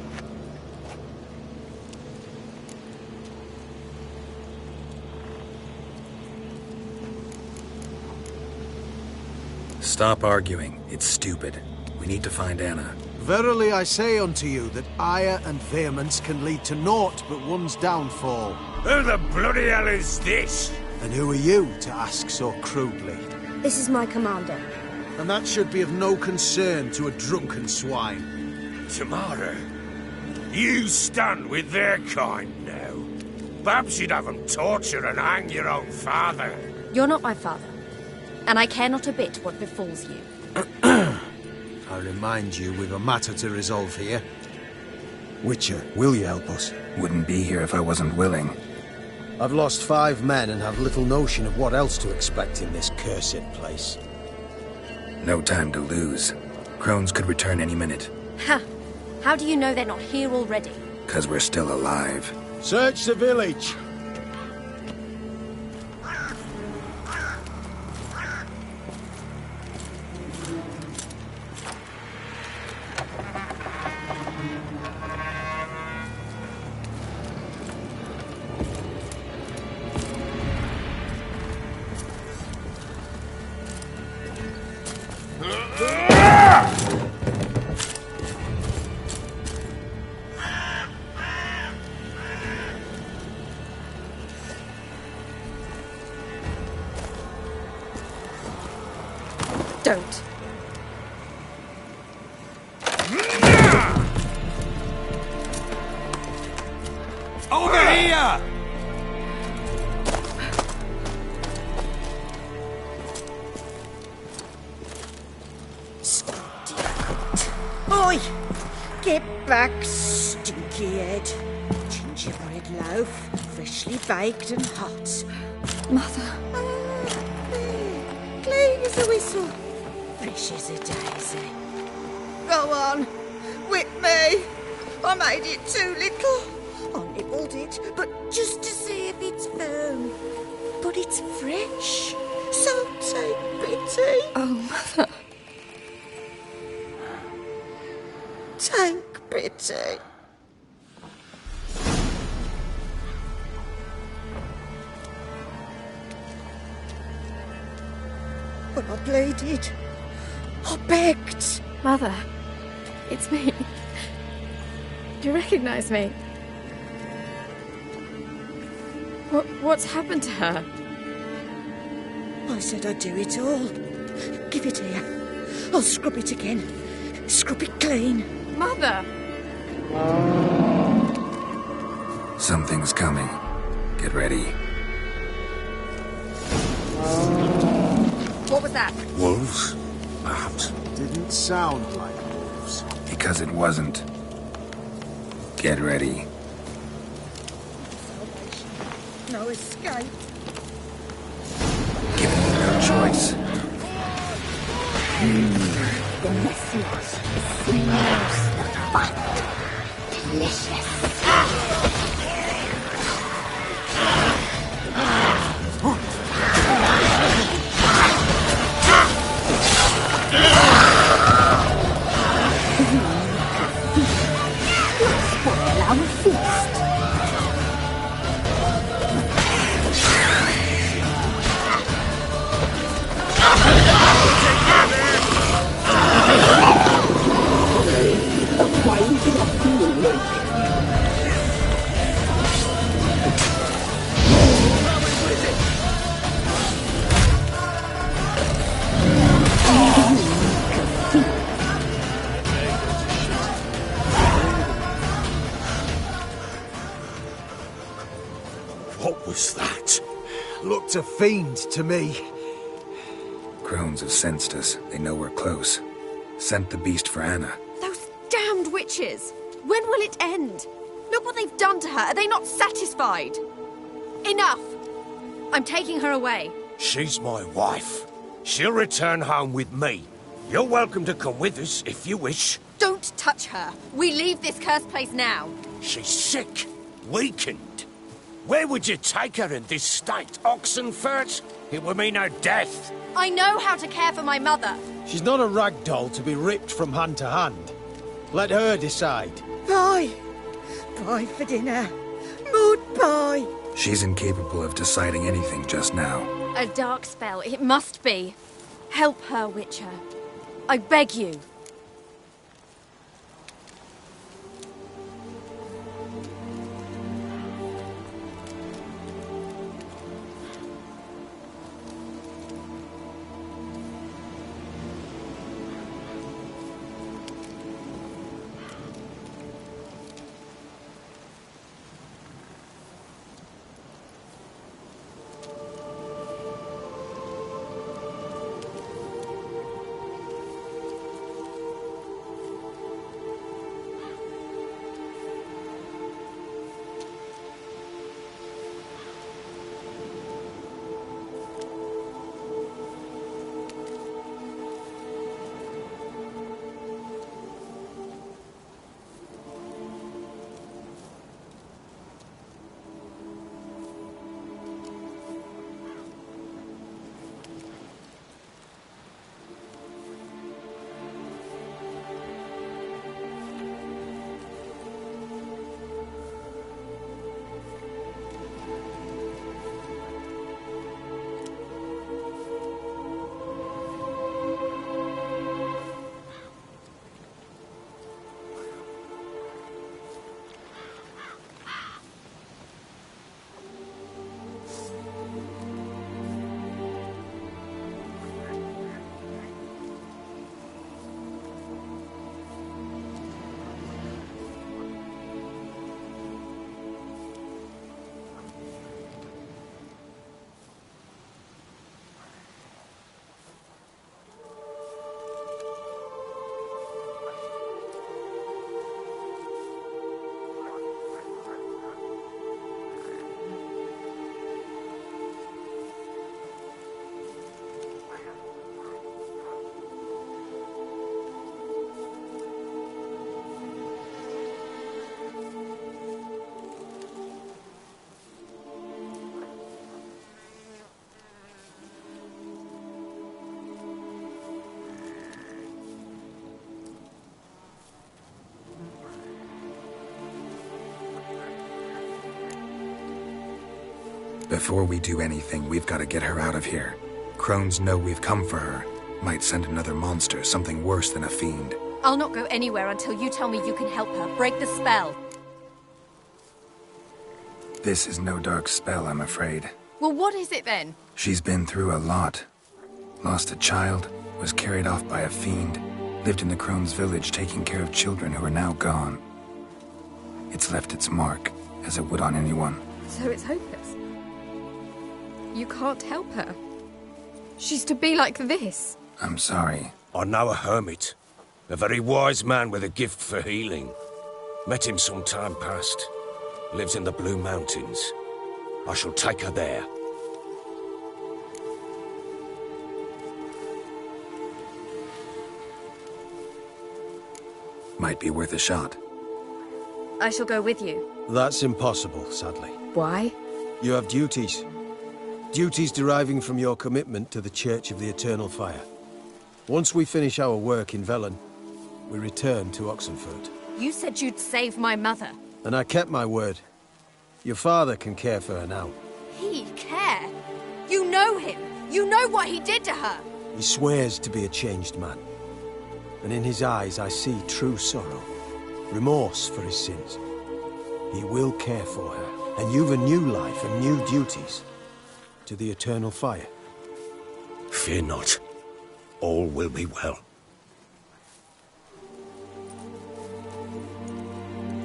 Stop arguing. It's stupid. We need to find Anna. Verily I say unto you that ire and vehemence can lead to naught but one's downfall. Who the bloody hell is this? And who are you to ask so crudely? This is my commander. And that should be of no concern to a drunken swine. Tamara, you stand with their kind now. Perhaps you'd have them torture and hang your own father. You're not my father. And I care not a bit what befalls you. I remind you, we've a matter to resolve here. Witcher, will you help us? Wouldn't be here if I wasn't willing. I've lost 5 men and have little notion of what else to expect in this cursed place. No time to lose. Crones could return any minute. Ha! How do you know they're not here already? 'Cause we're still alive. Search the village! Don't. Over here! Oi! Get back, stinky head. Gingerbread loaf, freshly baked and hot. Mother. There. Clean as a whistle. Fresh as a daisy. Go on. Whip me. I made it too little. I nibbled it, but just to see if it's firm. But it's fresh. So take pity. Oh, Mother. Take pity. But I pleaded. I begged. Mother, it's me. Do you recognise me? What's happened to her? I said I'd do it all. Give it here. I'll scrub it again. Scrub it clean. Mother! Something's coming. Get ready. What was that? Wolves? Perhaps. Didn't sound like wolves. Because it wasn't. Get ready. No escape. Giving me no choice. The message smells the fun. Delicious. Spoil our feast. What was that? Looked a fiend to me. Crones have sensed us. They know we're close. Sent the beast for Anna. Those damned witches! When will it end? Look what they've done to her. Are they not satisfied? Enough! I'm taking her away. She's my wife. She'll return home with me. You're welcome to come with us if you wish. Don't touch her. We leave this cursed place now. She's sick, weakened. Where would you take her in this state? Oxenfurt? It would mean her death. I know how to care for my mother. She's not a rag doll to be ripped from hand to hand. Let her decide. Pie. Pie for dinner. Mood pie. She's incapable of deciding anything just now. A dark spell. It must be. Help her, Witcher. I beg you. Before we do anything, we've got to get her out of here. Crones know we've come for her. Might send another monster, something worse than a fiend. I'll not go anywhere until you tell me you can help her. Break the spell. This is no dark spell, I'm afraid. Well, what is it then? She's been through a lot. Lost a child, was carried off by a fiend, lived in the Crone's village taking care of children who are now gone. It's left its mark, as it would on anyone. So it's hopeless. You can't help her. She's to be like this. I'm sorry. I know a hermit. A very wise man with a gift for healing. Met him some time past. Lives in the Blue Mountains. I shall take her there. Might be worth a shot. I shall go with you. That's impossible, sadly. Why? You have duties. Duties deriving from your commitment to the Church of the Eternal Fire. Once we finish our work in Velen, we return to Oxenfurt. You said you'd save my mother. And I kept my word. Your father can care for her now. He care? You know him. You know what he did to her. He swears to be a changed man. And in his eyes I see true sorrow. Remorse for his sins. He will care for her. And you've a new life and new duties. To the Eternal Fire. Fear not. All will be well.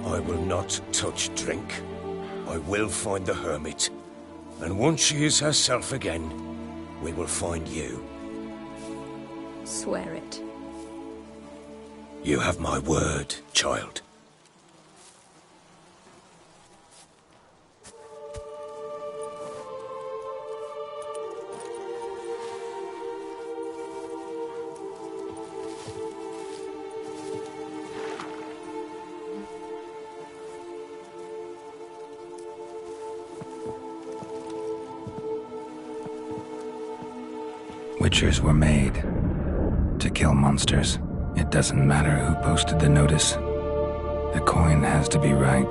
I will not touch drink. I will find the hermit. And once she is herself again, we will find you. Swear it. You have my word, child. Witchers were made to kill monsters. It doesn't matter who posted the notice. The coin has to be right.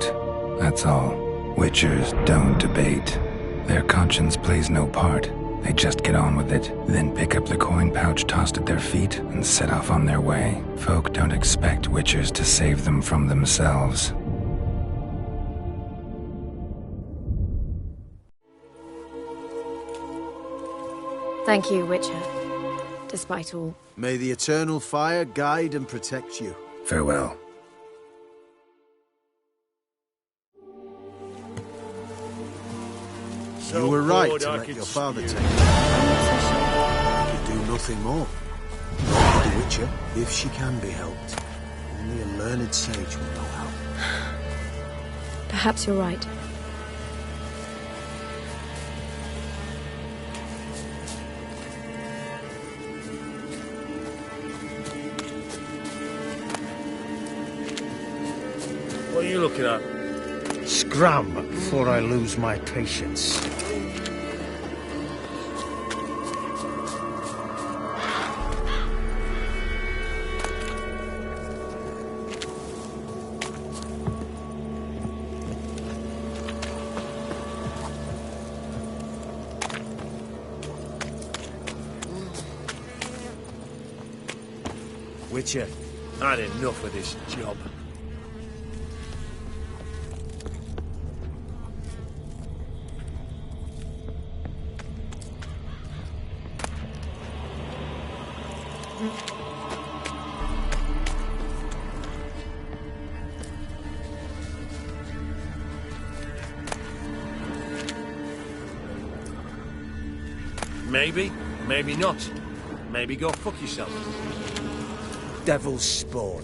That's all. Witchers don't debate. Their conscience plays no part. They just get on with it, then pick up the coin pouch tossed at their feet and set off on their way. Folk don't expect witchers to save them from themselves. Thank you, Witcher. Despite all. May the Eternal Fire guide and protect you. Farewell. You were right to let your father take you. You do nothing more. Nor the Witcher, if she can be helped. Only a learned sage will know how. Perhaps you're right. What are you looking at? Scram before I lose my patience. Witcher, I had enough of this job. Maybe, maybe not. Maybe go fuck yourself. Devil's spawn.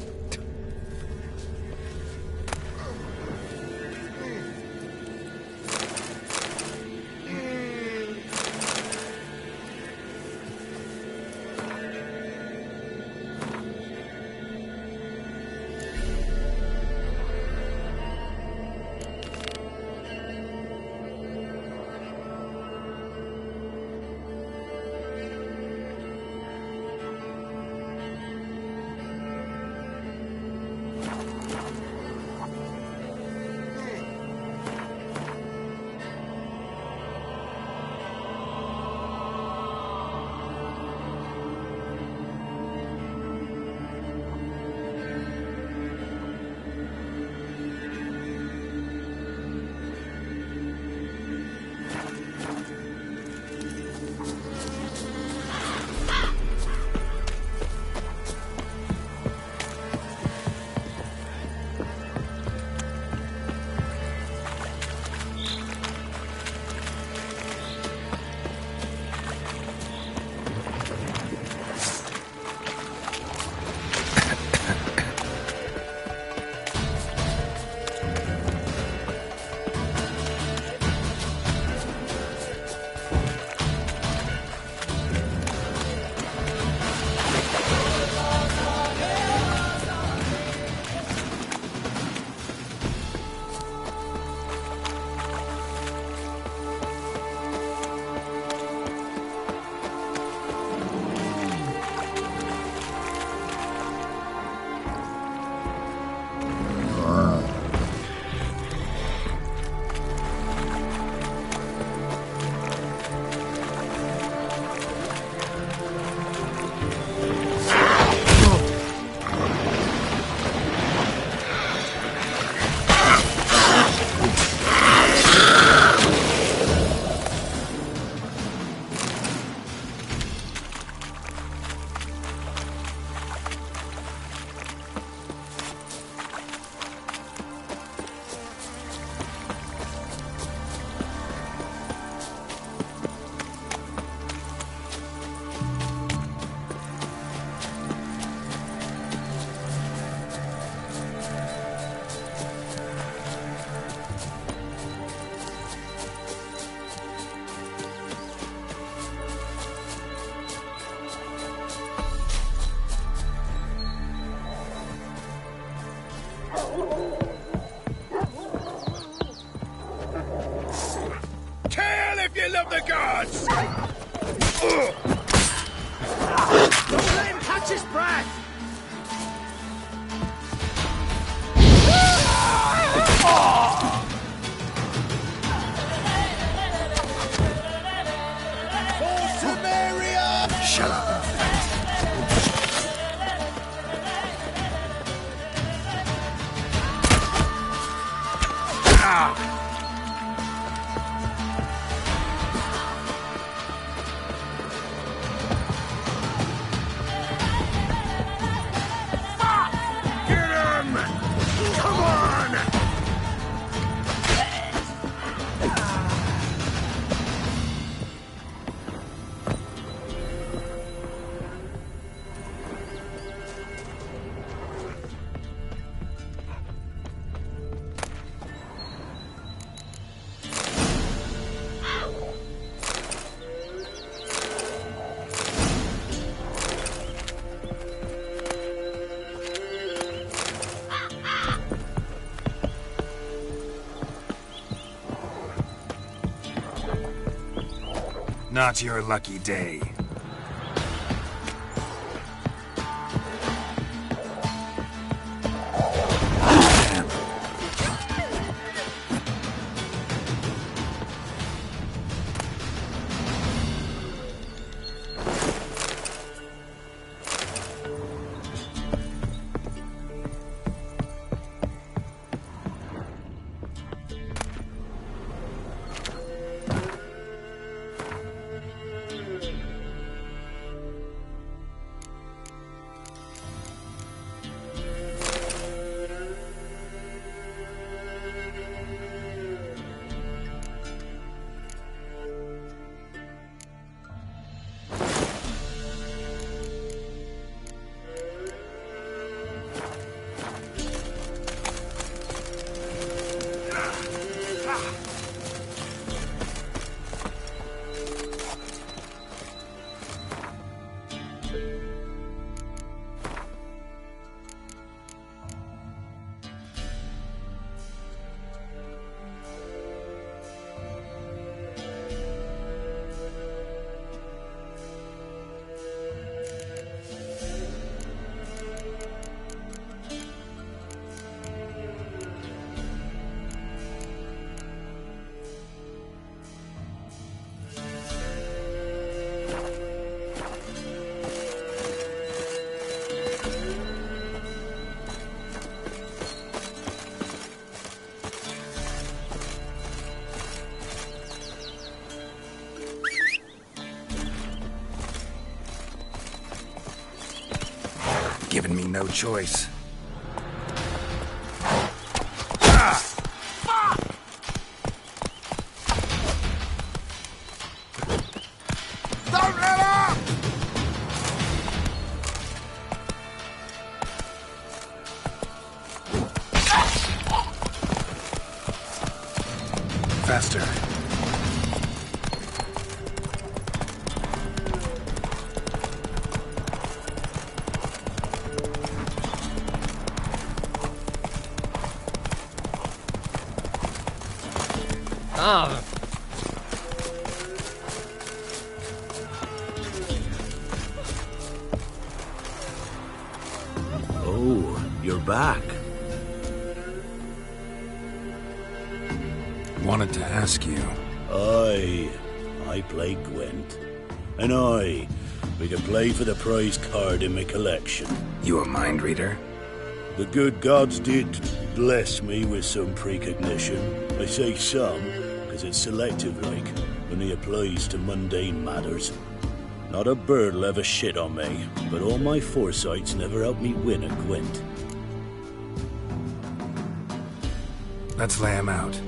Kill if you love the gods! Don't let him catch his breath! Shut up. Get him! Come on! Not your lucky day. Given me no choice. Don't let up! Faster. Ah! Oh, you're back. Wanted to ask you. I play Gwent. And we can play for the prize card in my collection. You a mind reader? The good gods did bless me with some precognition. I say some, because it's selective like, only applies to mundane matters. Not a bird'll ever shit on me, but all my foresight's never helped me win a Gwent. Let's lay him out.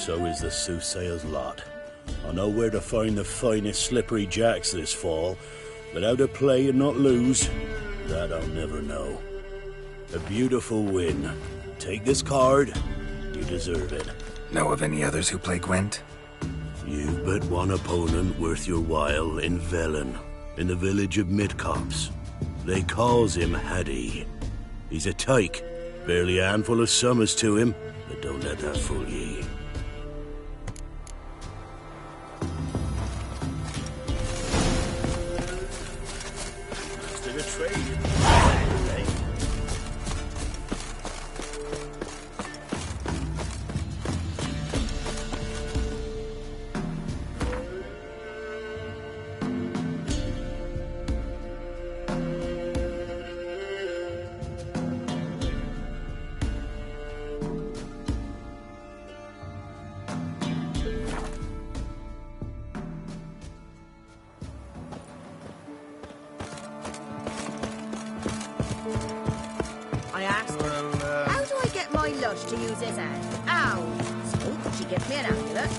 so is the soothsayer's lot. I know where to find the finest slippery jacks this fall, but how to play and not lose, that I'll never know. A beautiful win. Take this card. You deserve it. Know of any others who play Gwent? You've but one opponent worth your while in Velen, in the village of Midcops. They calls him Haddy. He's a tyke, barely a handful of summers to him, but don't let that fool ye. Master the trade. I asked her, how do I get my lush to use his hand? Ow! So she gives me an amulet.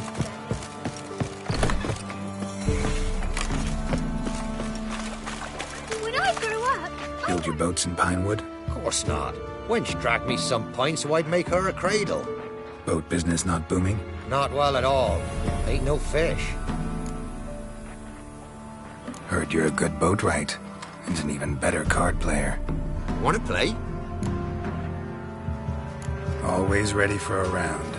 When I grow up, Build your boats in Pinewood? Course not. Wench dragged me some pint so I'd make her a cradle. Boat business not booming? Not well at all. Ain't no fish. Heard you're a good boatwright, and an even better card player. Wanna play? Always ready for a round.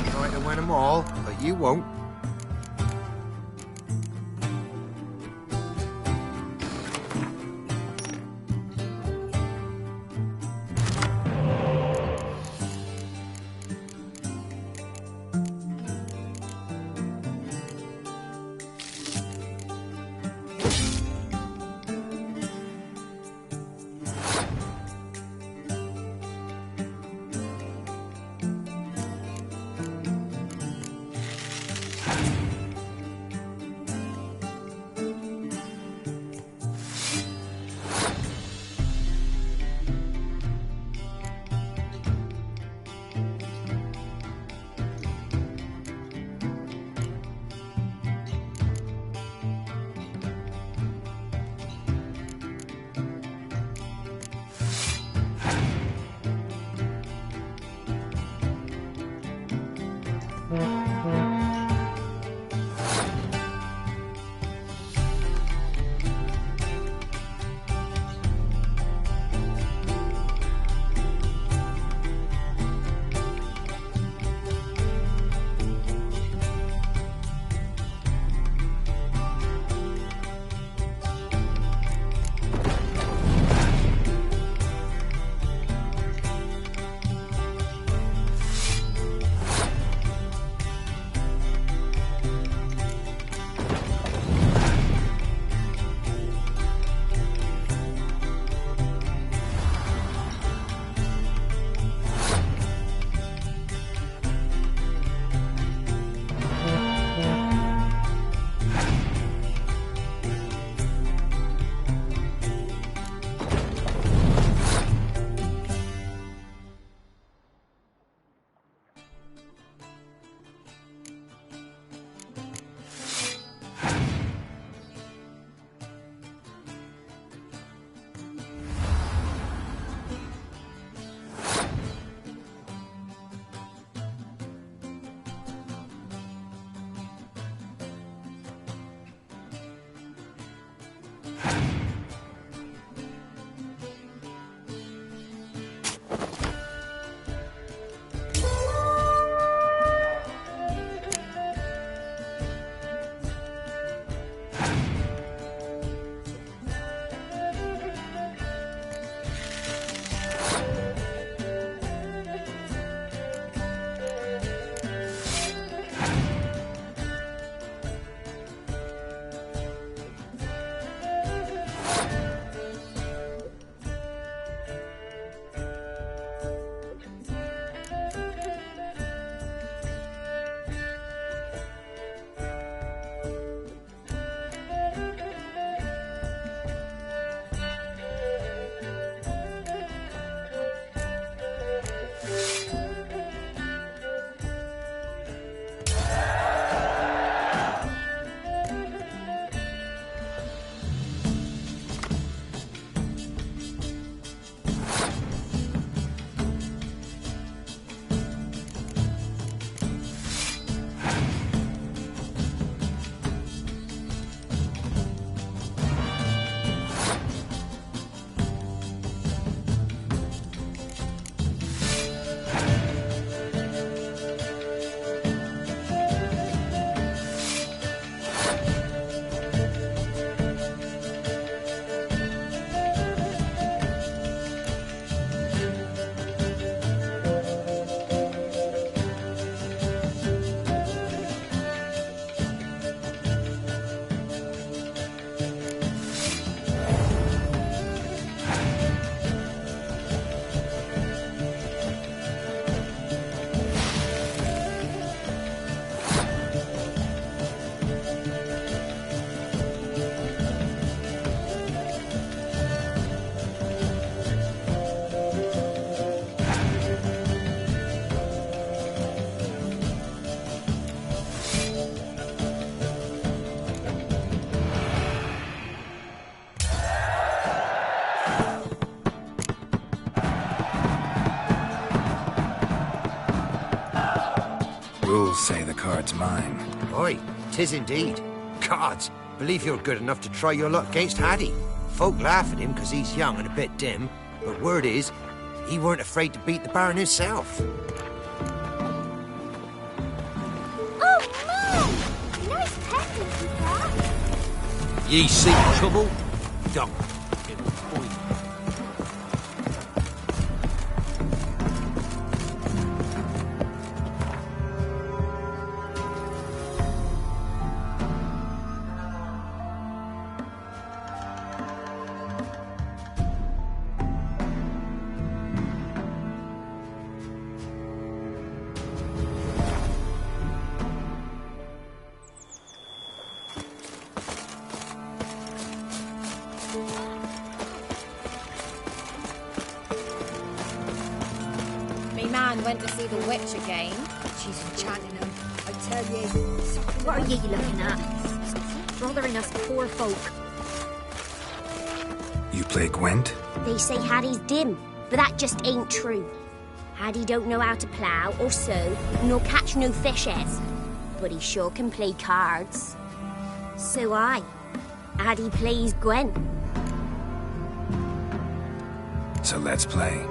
Try to win them all, but you won't. rules say the card's mine. Oi, 'tis indeed. Gods, believe you're good enough to try your luck against Haddie. Folk laugh at him because he's young and a bit dim, but word is, he weren't afraid to beat the Baron himself. Oh, Mum! Nice pendant with that. Ye see trouble? Don't. Me man went to see the witch again. She's enchanting him. I tell you. What are you looking at? Bothering us poor folk. You play Gwent? They say Haddie's dim, but that just ain't true. Haddie don't know how to plough or sow, nor catch no fishes. But he sure can play cards. So Haddie plays Gwent. So let's play.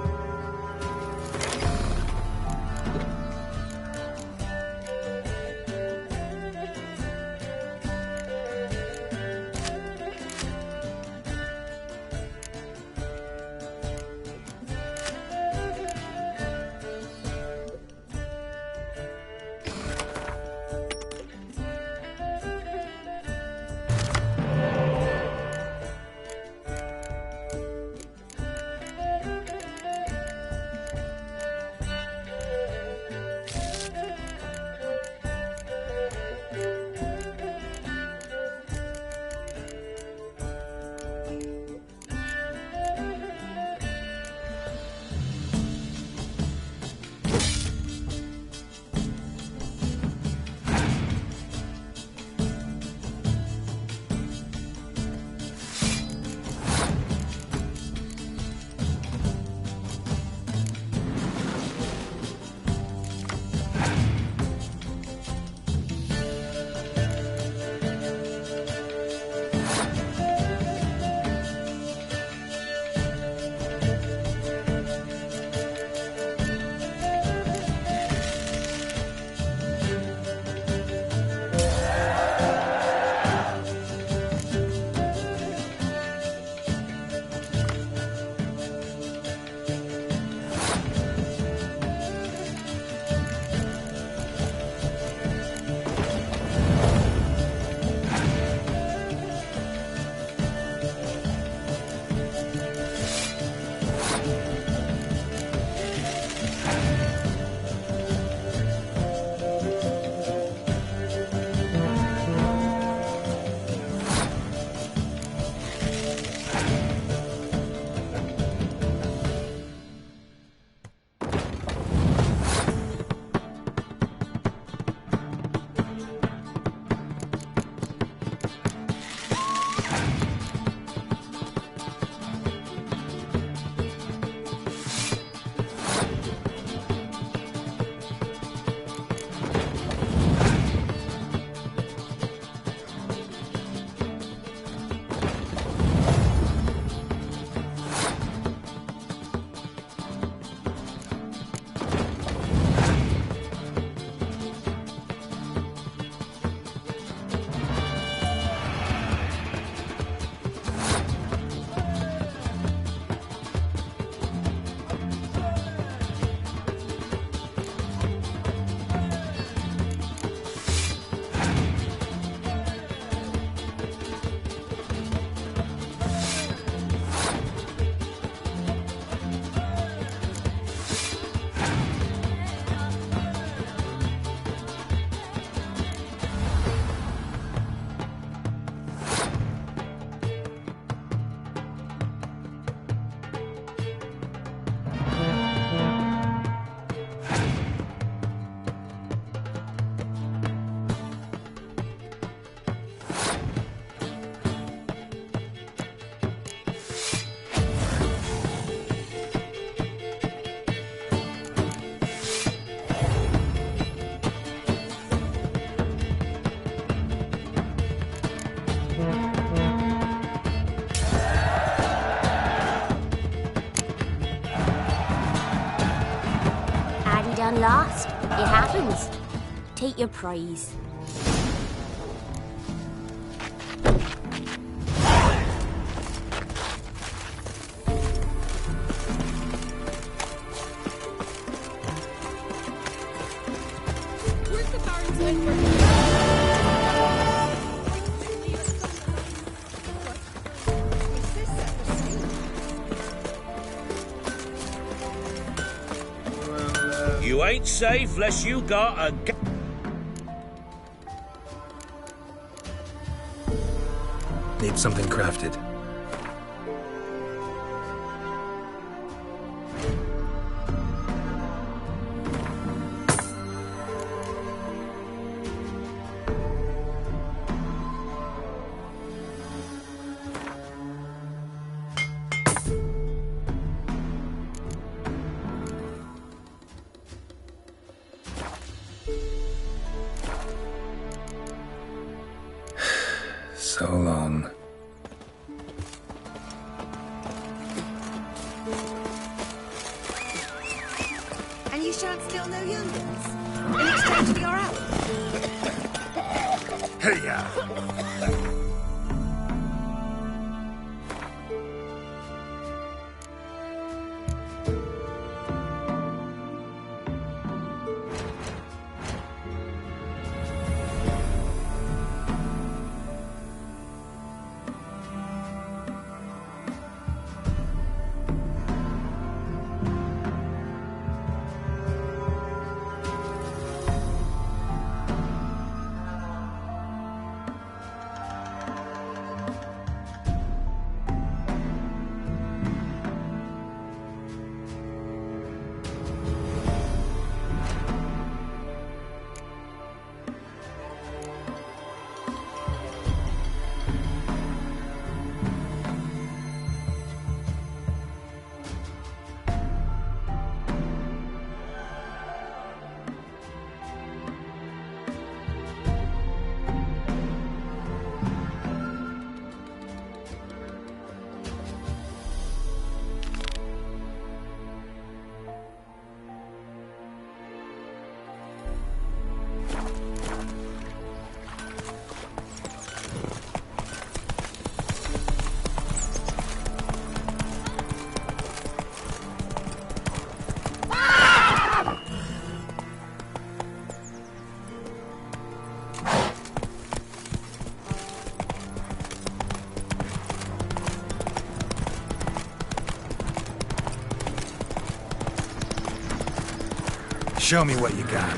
last. It happens. Take your prize. Where's the Baron's Edward? You ain't safe less you got a... Need something crafted. So long. And you shan't steal no young'uns? In exchange for your help? Hey-ya! Show me what you got.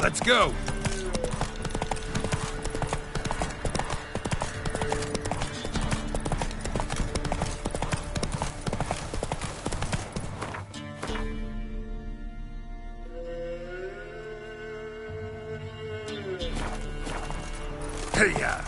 Let's go! Hey-ya!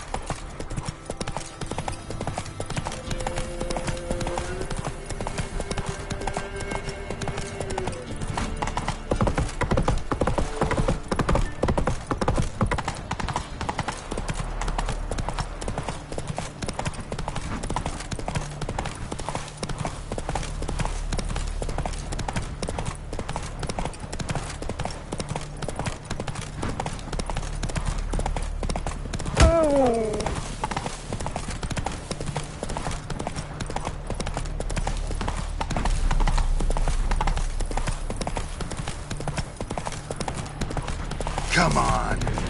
Come on.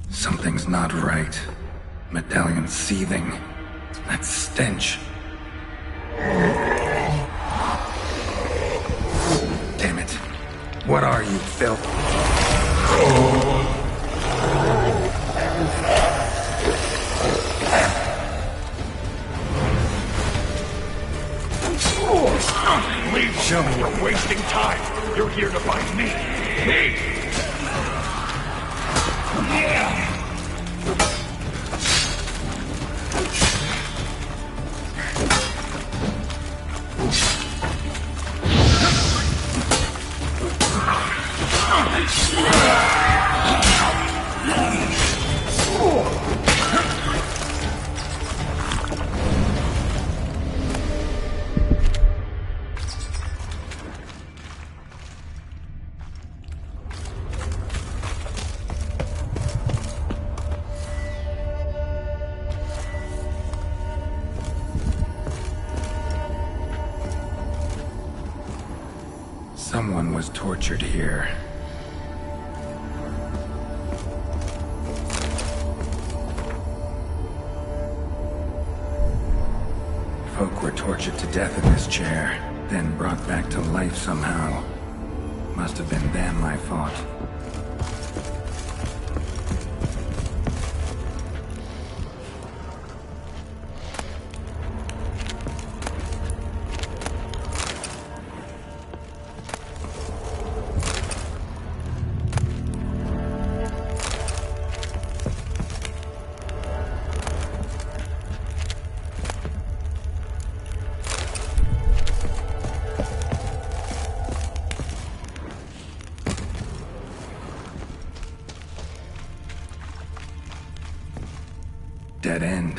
Something's not right. Medallion seething. That stench. Damn it. What are you, filth? Leave! Show me. You're wasting time. You're here to find me. Me! Yeah! Someone was tortured here. Folk were tortured to death in this chair, then brought back to life somehow. Must have been them I fought. Dead end.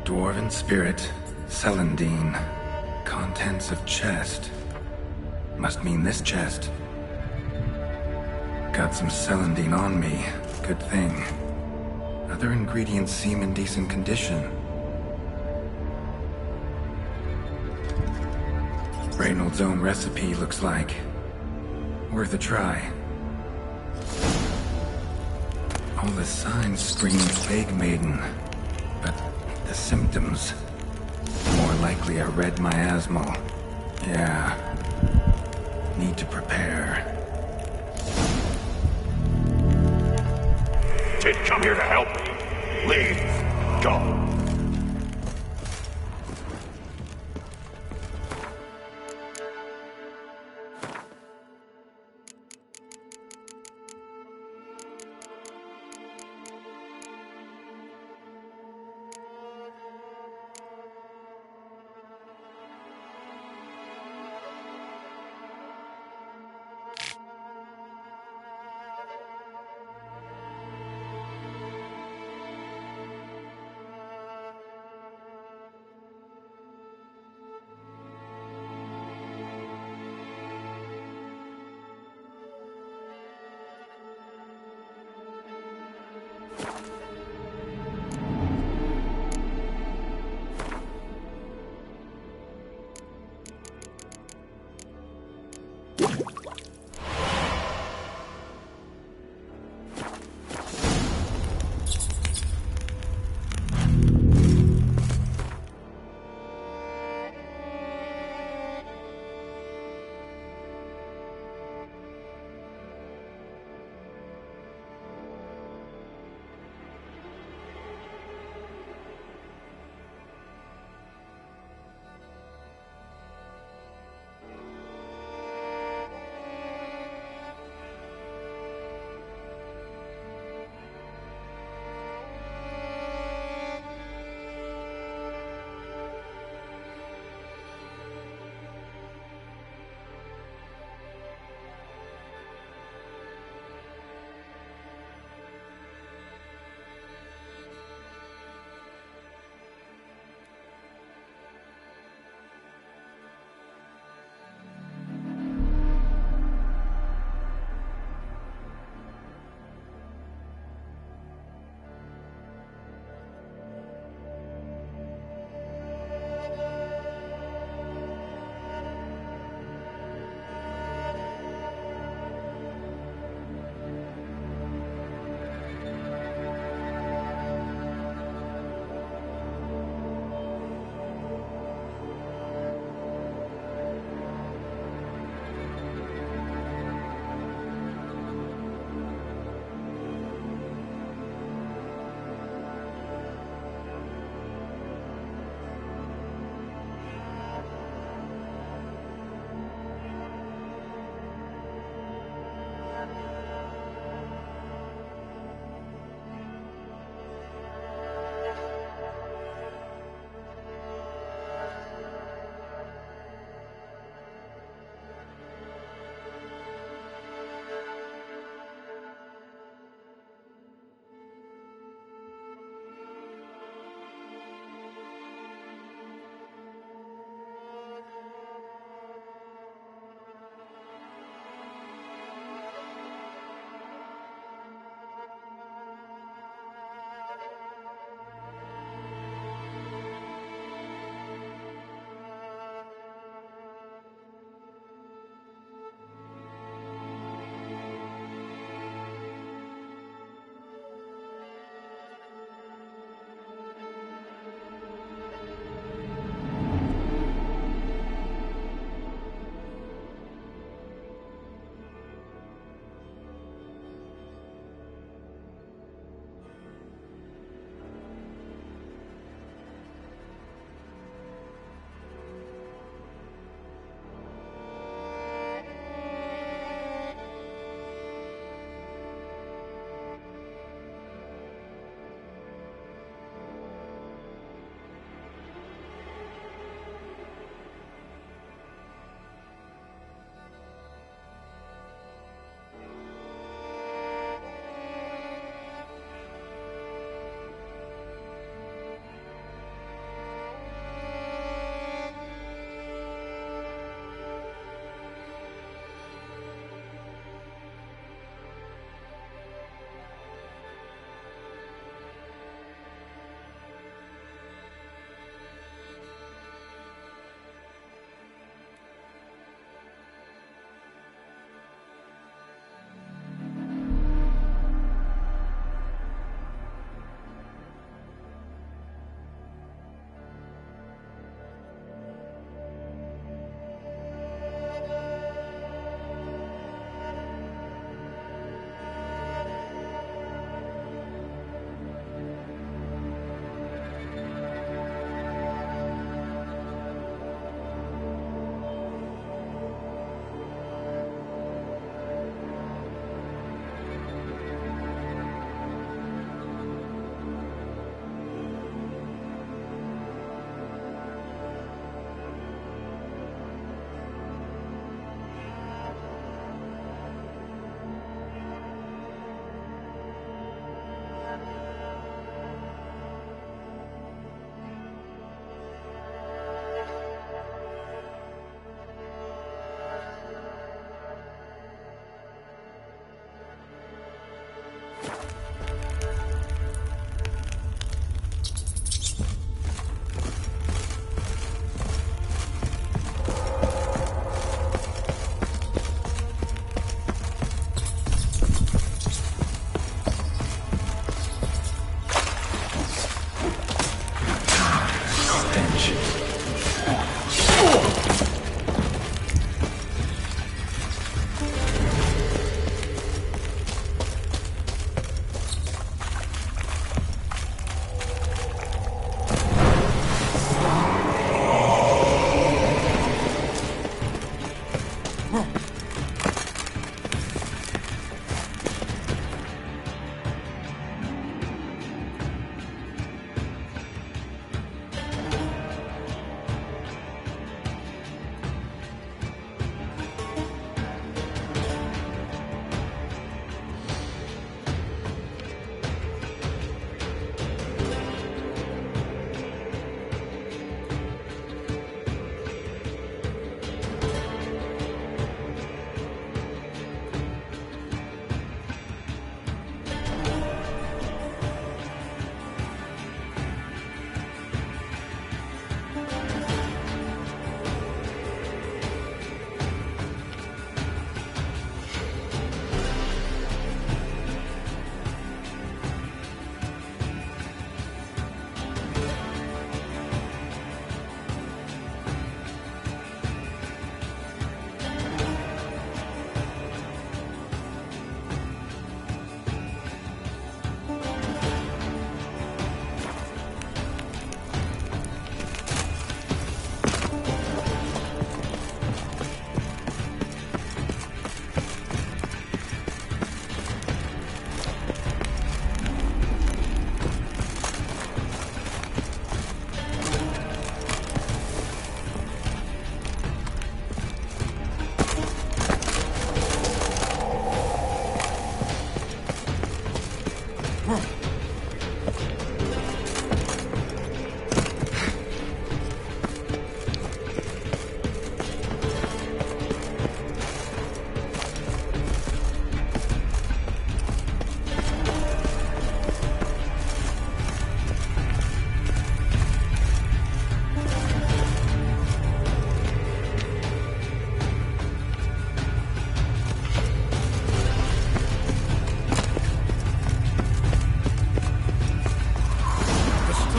Dwarven spirit, Celandine. Contents of chest. Must mean this chest. Got some Celandine on me. Good thing. Other ingredients seem in decent condition. Reynolds' own recipe looks like. Worth a try. All the signs scream Plague Maiden, but the symptoms, more likely a red miasmal. Yeah. Need to prepare. Didn't come here to help me. Leave. Go.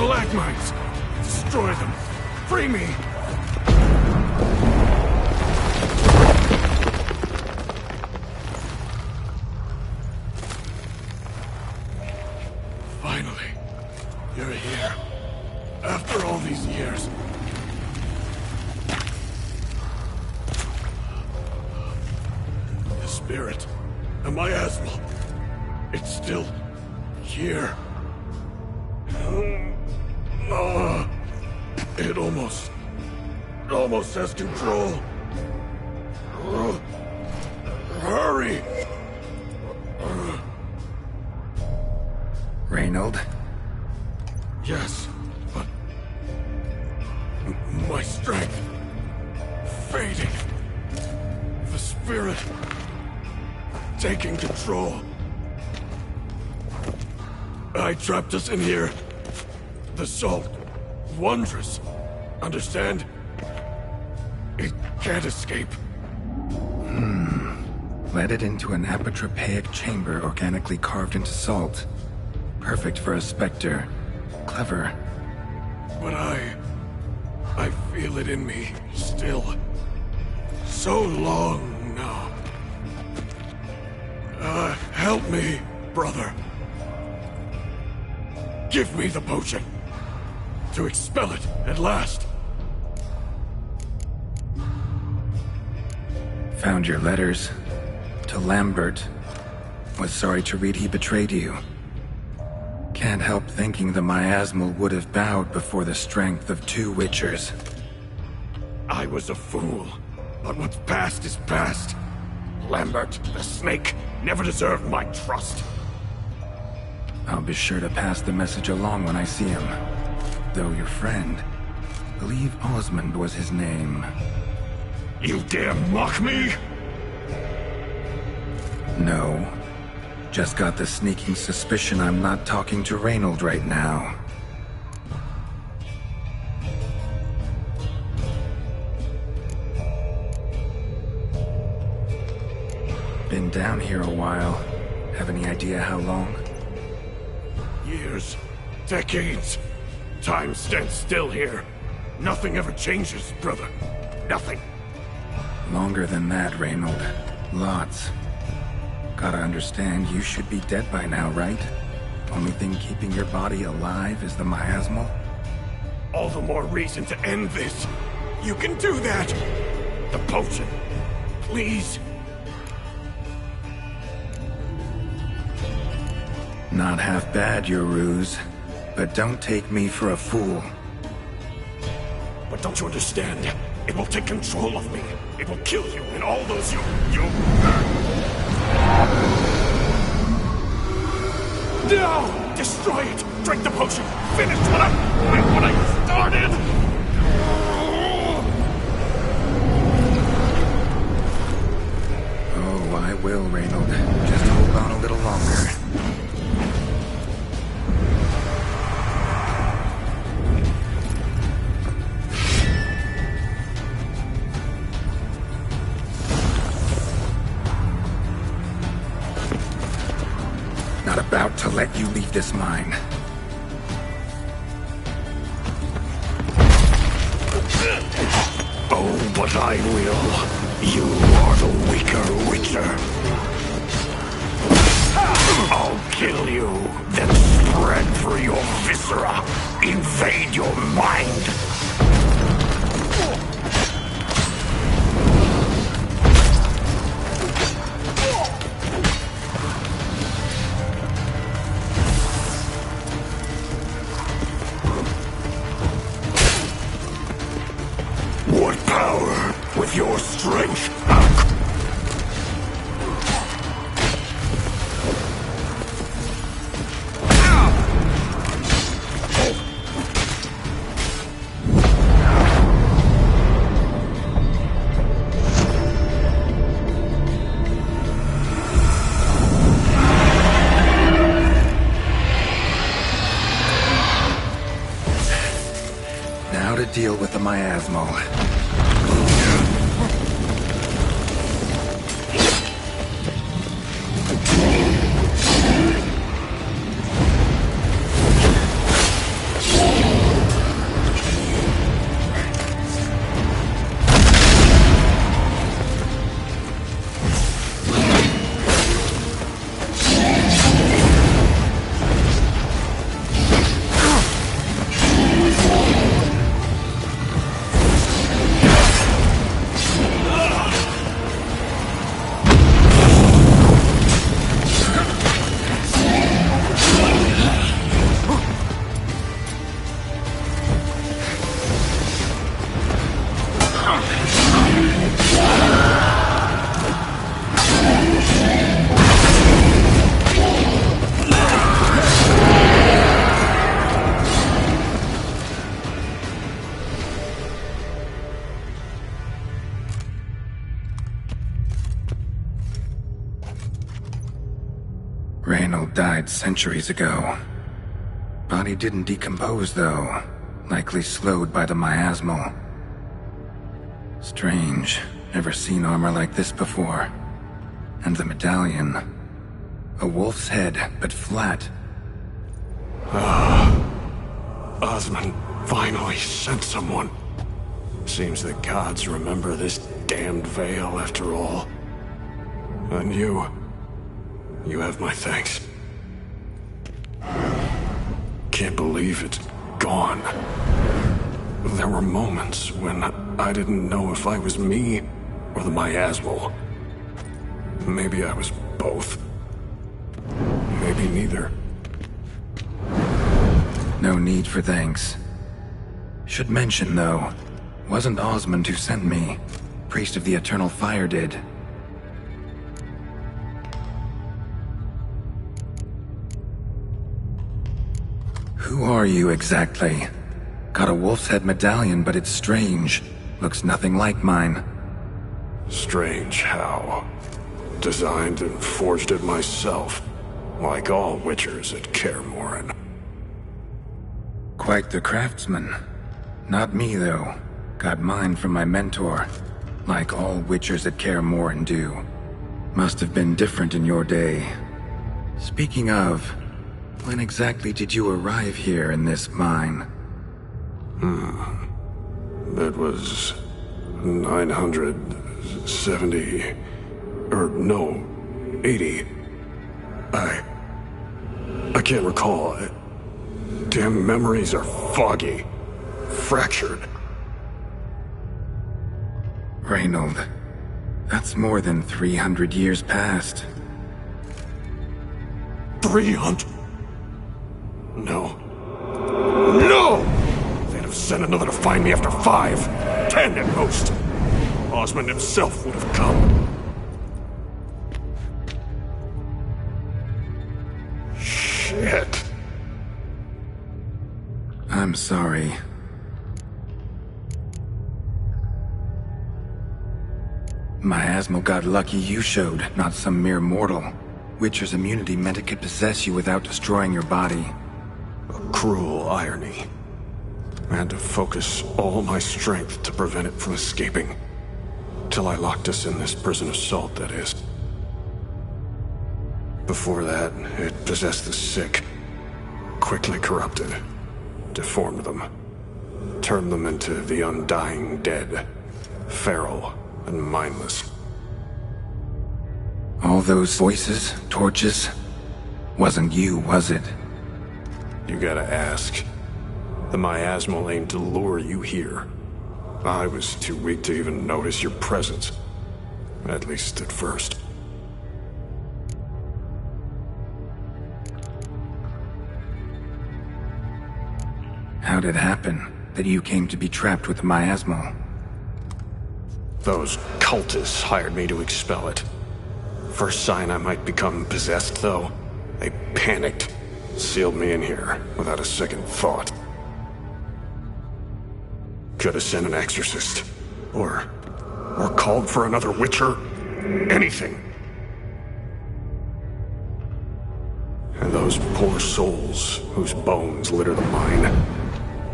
Stalagmites! Destroy them! Free me! Finally, you're here. After all these years. The spirit, the miasmal, it's still here. It almost has control. Hurry! Reynold? Yes, but my strength fading. The spirit taking control. I trapped us in here. The salt, wondrous. Understand? It can't escape. Led it into an apotropaic chamber organically carved into salt. Perfect for a specter. Clever. But I feel it in me still. So long now. Help me, brother. Give me the potion. To expel it at last. Found your letters. To Lambert. Was sorry to read he betrayed you. Can't help thinking the miasmal would have bowed before the strength of 2 witchers. I was a fool, but what's past is past. Lambert, the snake, never deserved my trust. I'll be sure to pass the message along when I see him. Though your friend, believe Osmond was his name. You dare mock me? No. Just got the sneaking suspicion I'm not talking to Reynold right now. Been down here a while. Have any idea how long? Years. Decades. Time stands still here. Nothing ever changes, brother. Nothing. Longer than that, Reynold. Lots. Gotta understand, you should be dead by now, right? Only thing keeping your body alive is the miasmal? All the more reason to end this. You can do that. The potion. please. Not half bad, your ruse. But don't take me for a fool. But don't you understand? It will take control of me. It will kill you and all those you... No! Destroy it! Drink the potion! Finish what I started! Oh, I will, Reynold. Just hold on a little longer. Not about to let you leave this mine. Oh, but I will. You are the weaker Witcher. I'll kill you, then spread through your viscera, invade your mind. What power with your strength? Now to deal with the miasmal. Reynold died centuries ago. Body didn't decompose, though. Likely slowed by the miasmal. Strange. Never seen armor like this before. And the medallion. A wolf's head, but flat. Osmond finally sent someone. Seems the gods remember this damned veil after all. And you have my thanks. Can't believe it's gone. There were moments when I didn't know if I was me or the miasmal. Maybe I was both. Maybe neither. No need for thanks. Should mention, though, wasn't Osmond who sent me. Priest of the Eternal Fire did. Who are you exactly? Got a wolf's head medallion, but it's strange. Looks nothing like mine. Strange how? Designed and forged it myself, like all witchers at Kaer Morhen. Quite the craftsman. Not me, though. Got mine from my mentor, like all witchers at Kaer Morhen do. Must have been different in your day. Speaking of, when exactly did you arrive here in this mine? It was 970... no, 80. I can't recall. Damn memories are foggy. Fractured. Reynold, That's more than 300 years past. 300? No. No! They'd have sent another to find me after 5, 10 at most. Osmond himself would have come. Shit. I'm sorry. Miasmal got lucky you showed, not some mere mortal. Witcher's immunity meant it could possess you without destroying your body. A cruel irony. I had to focus all my strength to prevent it from escaping. Till I locked us in this prison of salt, that is. Before that, it possessed the sick. Quickly corrupted. Deformed them. Turned them into the undying dead. Feral and mindless. All those voices, torches, wasn't you, was it? You gotta ask. The miasmal aimed to lure you here. I was too weak to even notice your presence. At least at first. How'd it happen that you came to be trapped with the miasmal? Those cultists hired me to expel it. First sign I might become possessed, though, they panicked. Sealed me in here without a second thought. Could have sent an exorcist. Or called for another Witcher. Anything. And those poor souls whose bones litter the mine.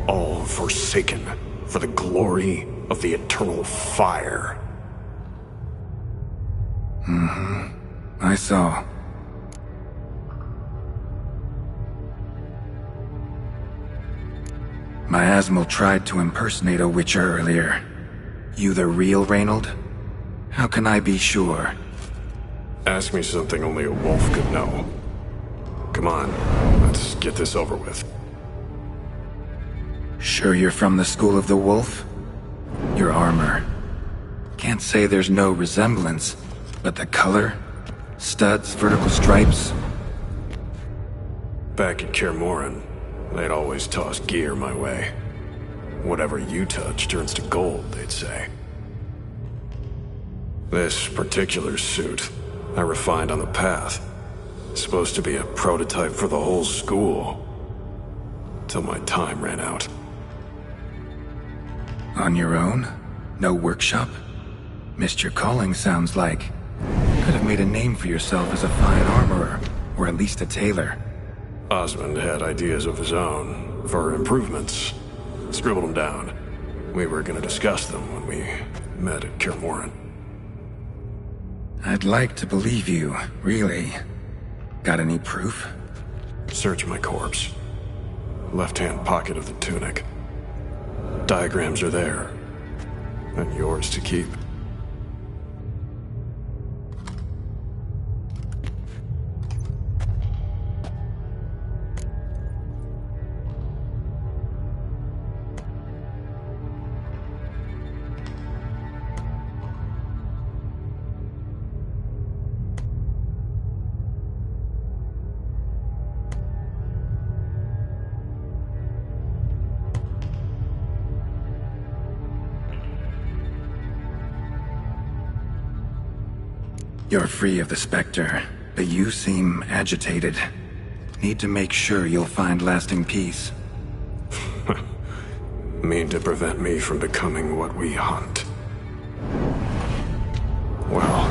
All forsaken for the glory of the eternal fire. Mm-hmm. I saw. Miasmal tried to impersonate a Witcher earlier. You the real Reynold? How can I be sure? Ask me something only a wolf could know. Come on, let's get this over with. Sure you're from the School of the Wolf? Your armor. Can't say there's no resemblance, but the color? Studs, vertical stripes? Back at Kaer Morhen, they'd always toss gear my way. Whatever you touch turns to gold, they'd say. This particular suit, I refined on the path. Supposed to be a prototype for the whole school. Till my time ran out. On your own? No workshop? Missed your calling, sounds like. Could have made a name for yourself as a fine armorer, or at least a tailor. Osmond had ideas of his own, for improvements. Scribbled them down. We were gonna discuss them when we met at Kaer Morhen. I'd like to believe you, really. Got any proof? Search my corpse. Left-hand pocket of the tunic. Diagrams are there. And yours to keep. You're free of the Spectre, but you seem agitated. Need to make sure you'll find lasting peace. Mean to prevent me from becoming what we hunt. Well,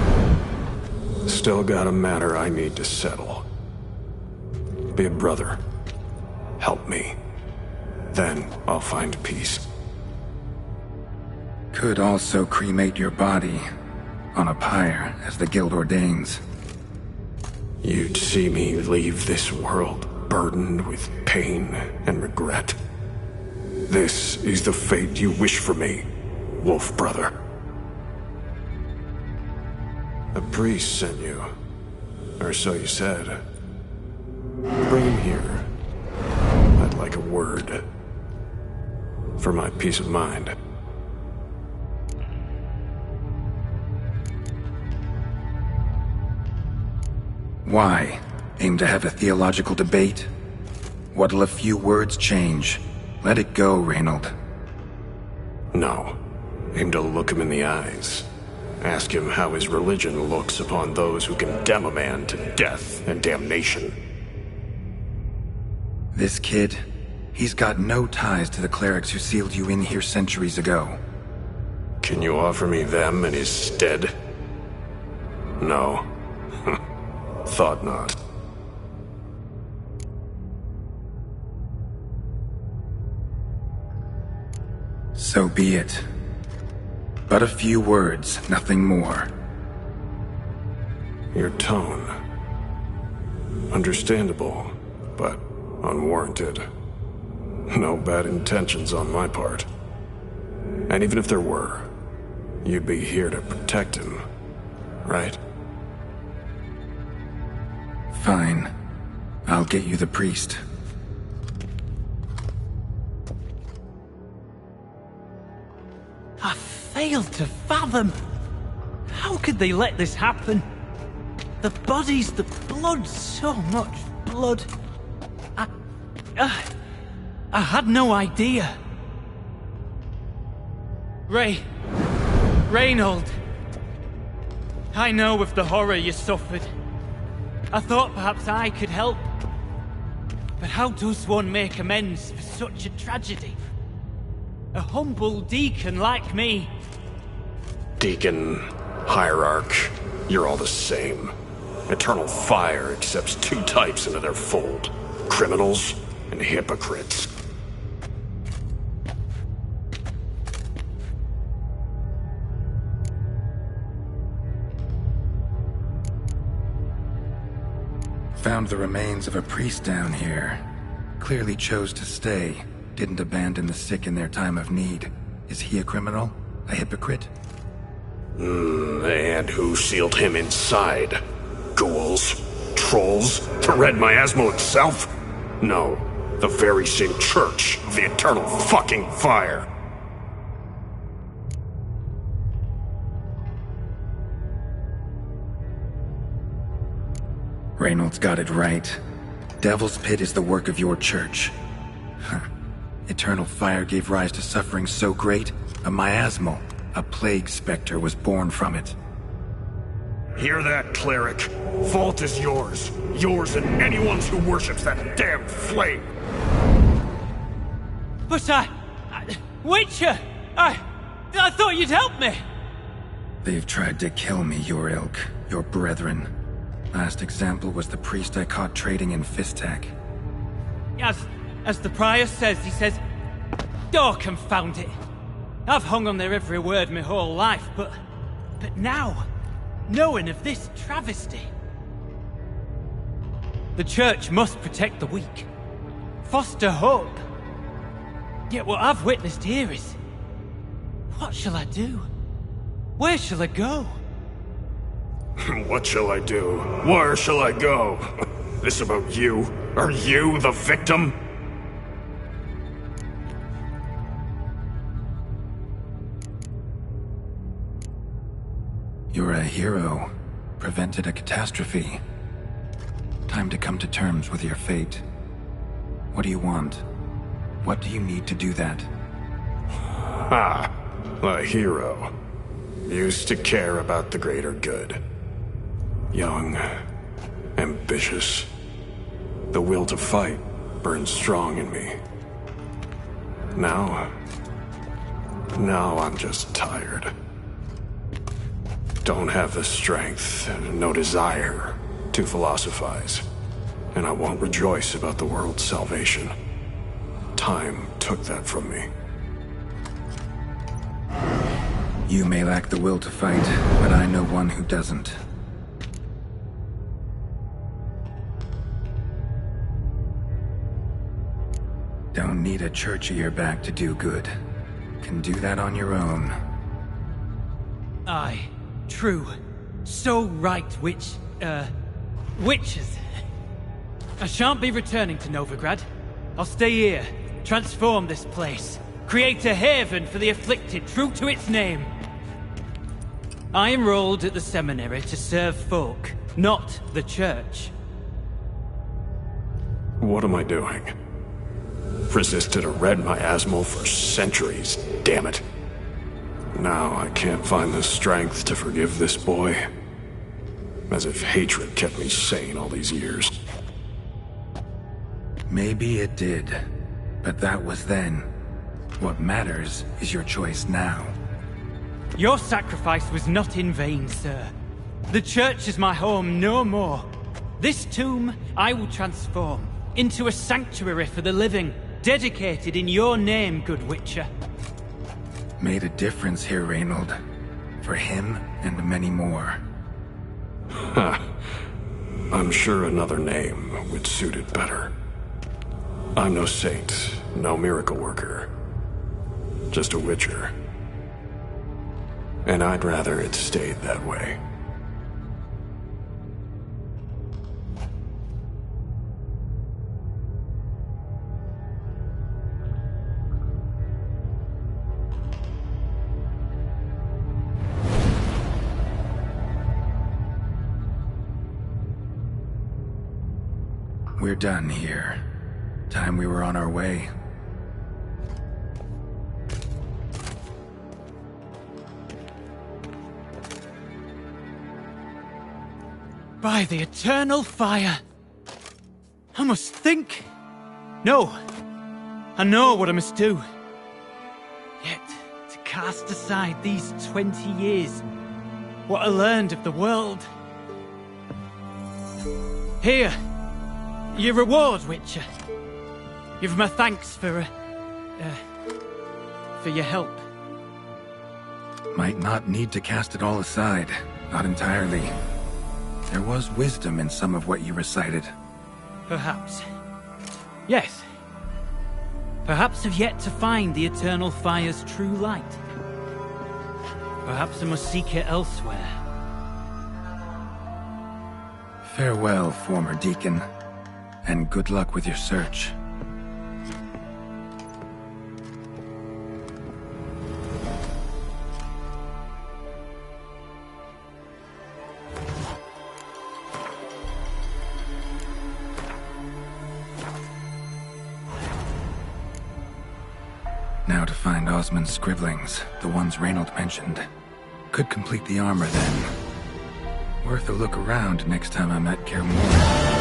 still got a matter I need to settle. Be a brother. Help me. Then I'll find peace. Could also cremate your body. On a pyre, as the guild ordains. You'd see me leave this world burdened with pain and regret. This is the fate you wish for me, Wolf Brother. A priest sent you, or so you said. Bring him here. I'd like a word. For my peace of mind. Why? Aim to have a theological debate? What'll a few words change? Let it go, Reynold. No. Aim to look him in the eyes. Ask him how his religion looks upon those who condemn a man to death and damnation. This kid, he's got no ties to the clerics who sealed you in here centuries ago. Can you offer me them in his stead? No. Thought not. So be it. But a few words, nothing more. Your tone. Understandable, but unwarranted. No bad intentions on my part. And even if there were, you'd be here to protect him, right? Fine. I'll get you the priest. I failed to fathom. How could they let this happen? The bodies, the blood, so much blood. I had no idea. Reynold. I know of the horror you suffered. I thought perhaps I could help. But how does one make amends for such a tragedy? A humble deacon like me. Deacon, hierarch, you're all the same. Eternal Fire accepts two types into their fold. Criminals and hypocrites. Found the remains of a priest down here. Clearly chose to stay. Didn't abandon the sick in their time of need. Is he a criminal? A hypocrite? And who sealed him inside? Ghouls? Trolls? The Red Miasmal itself? No, the very same Church of the Eternal fucking Fire. Reynolds got it right. Devil's Pit is the work of your church. Huh. Eternal Fire gave rise to suffering so great, a miasmal, a plague specter was born from it. Hear that, cleric? Fault is yours. Yours and anyone's who worships that damn flame. But Witcher! I thought you'd help me! They've tried to kill me, your ilk, your brethren. Last example was the priest I caught trading in Fistak. As the prior says, he says... Oh, confound it. I've hung on their every word my whole life, but now, knowing of this travesty... The Church must protect the weak. Foster hope. Yet what I've witnessed here is... What shall I do? Where shall I go? What shall I do? Where shall I go? This about you? Are you the victim? You're a hero. Prevented a catastrophe. Time to come to terms with your fate. What do you want? What do you need to do that? Ah, a hero. Used to care about the greater good. Young, ambitious. The will to fight burned strong in me. Now I'm just tired. Don't have the strength, no desire to philosophize. And I won't rejoice about the world's salvation. Time took that from me. You may lack the will to fight, but I know one who doesn't. Don't need a church at your back to do good. Can do that on your own. Aye, true. So right, witches. I shan't be returning to Novigrad. I'll stay here, transform this place, create a haven for the afflicted, true to its name. I enrolled at the seminary to serve folk, not the church. What am I doing? Resisted a red miasmal for centuries, damn it. Now I can't find the strength to forgive this boy. As if hatred kept me sane all these years. Maybe it did, but that was then. What matters is your choice now. Your sacrifice was not in vain, sir. The church is my home no more. This tomb I will transform into a sanctuary for the living, dedicated in your name, good Witcher. Made a difference here, Reynold. For him and many more. Ha. I'm sure another name would suit it better. I'm no saint, no miracle worker. Just a Witcher. And I'd rather it stayed that way. We're done here. Time we were on our way. By the eternal fire! I must think. No. I know what I must do. Yet, to cast aside these 20 years, what I learned of the world. Here, your reward, Witcher. Give my thanks for your help. Might not need to cast it all aside. Not entirely. There was wisdom in some of what you recited. Perhaps. Yes. Perhaps I've yet to find the eternal fire's true light. Perhaps I must seek it elsewhere. Farewell, former deacon. And good luck with your search. Now to find Osmond's scribblings, the ones Reynold mentioned. Could complete the armor then. Worth a look around next time I'm at Kaer Morhen.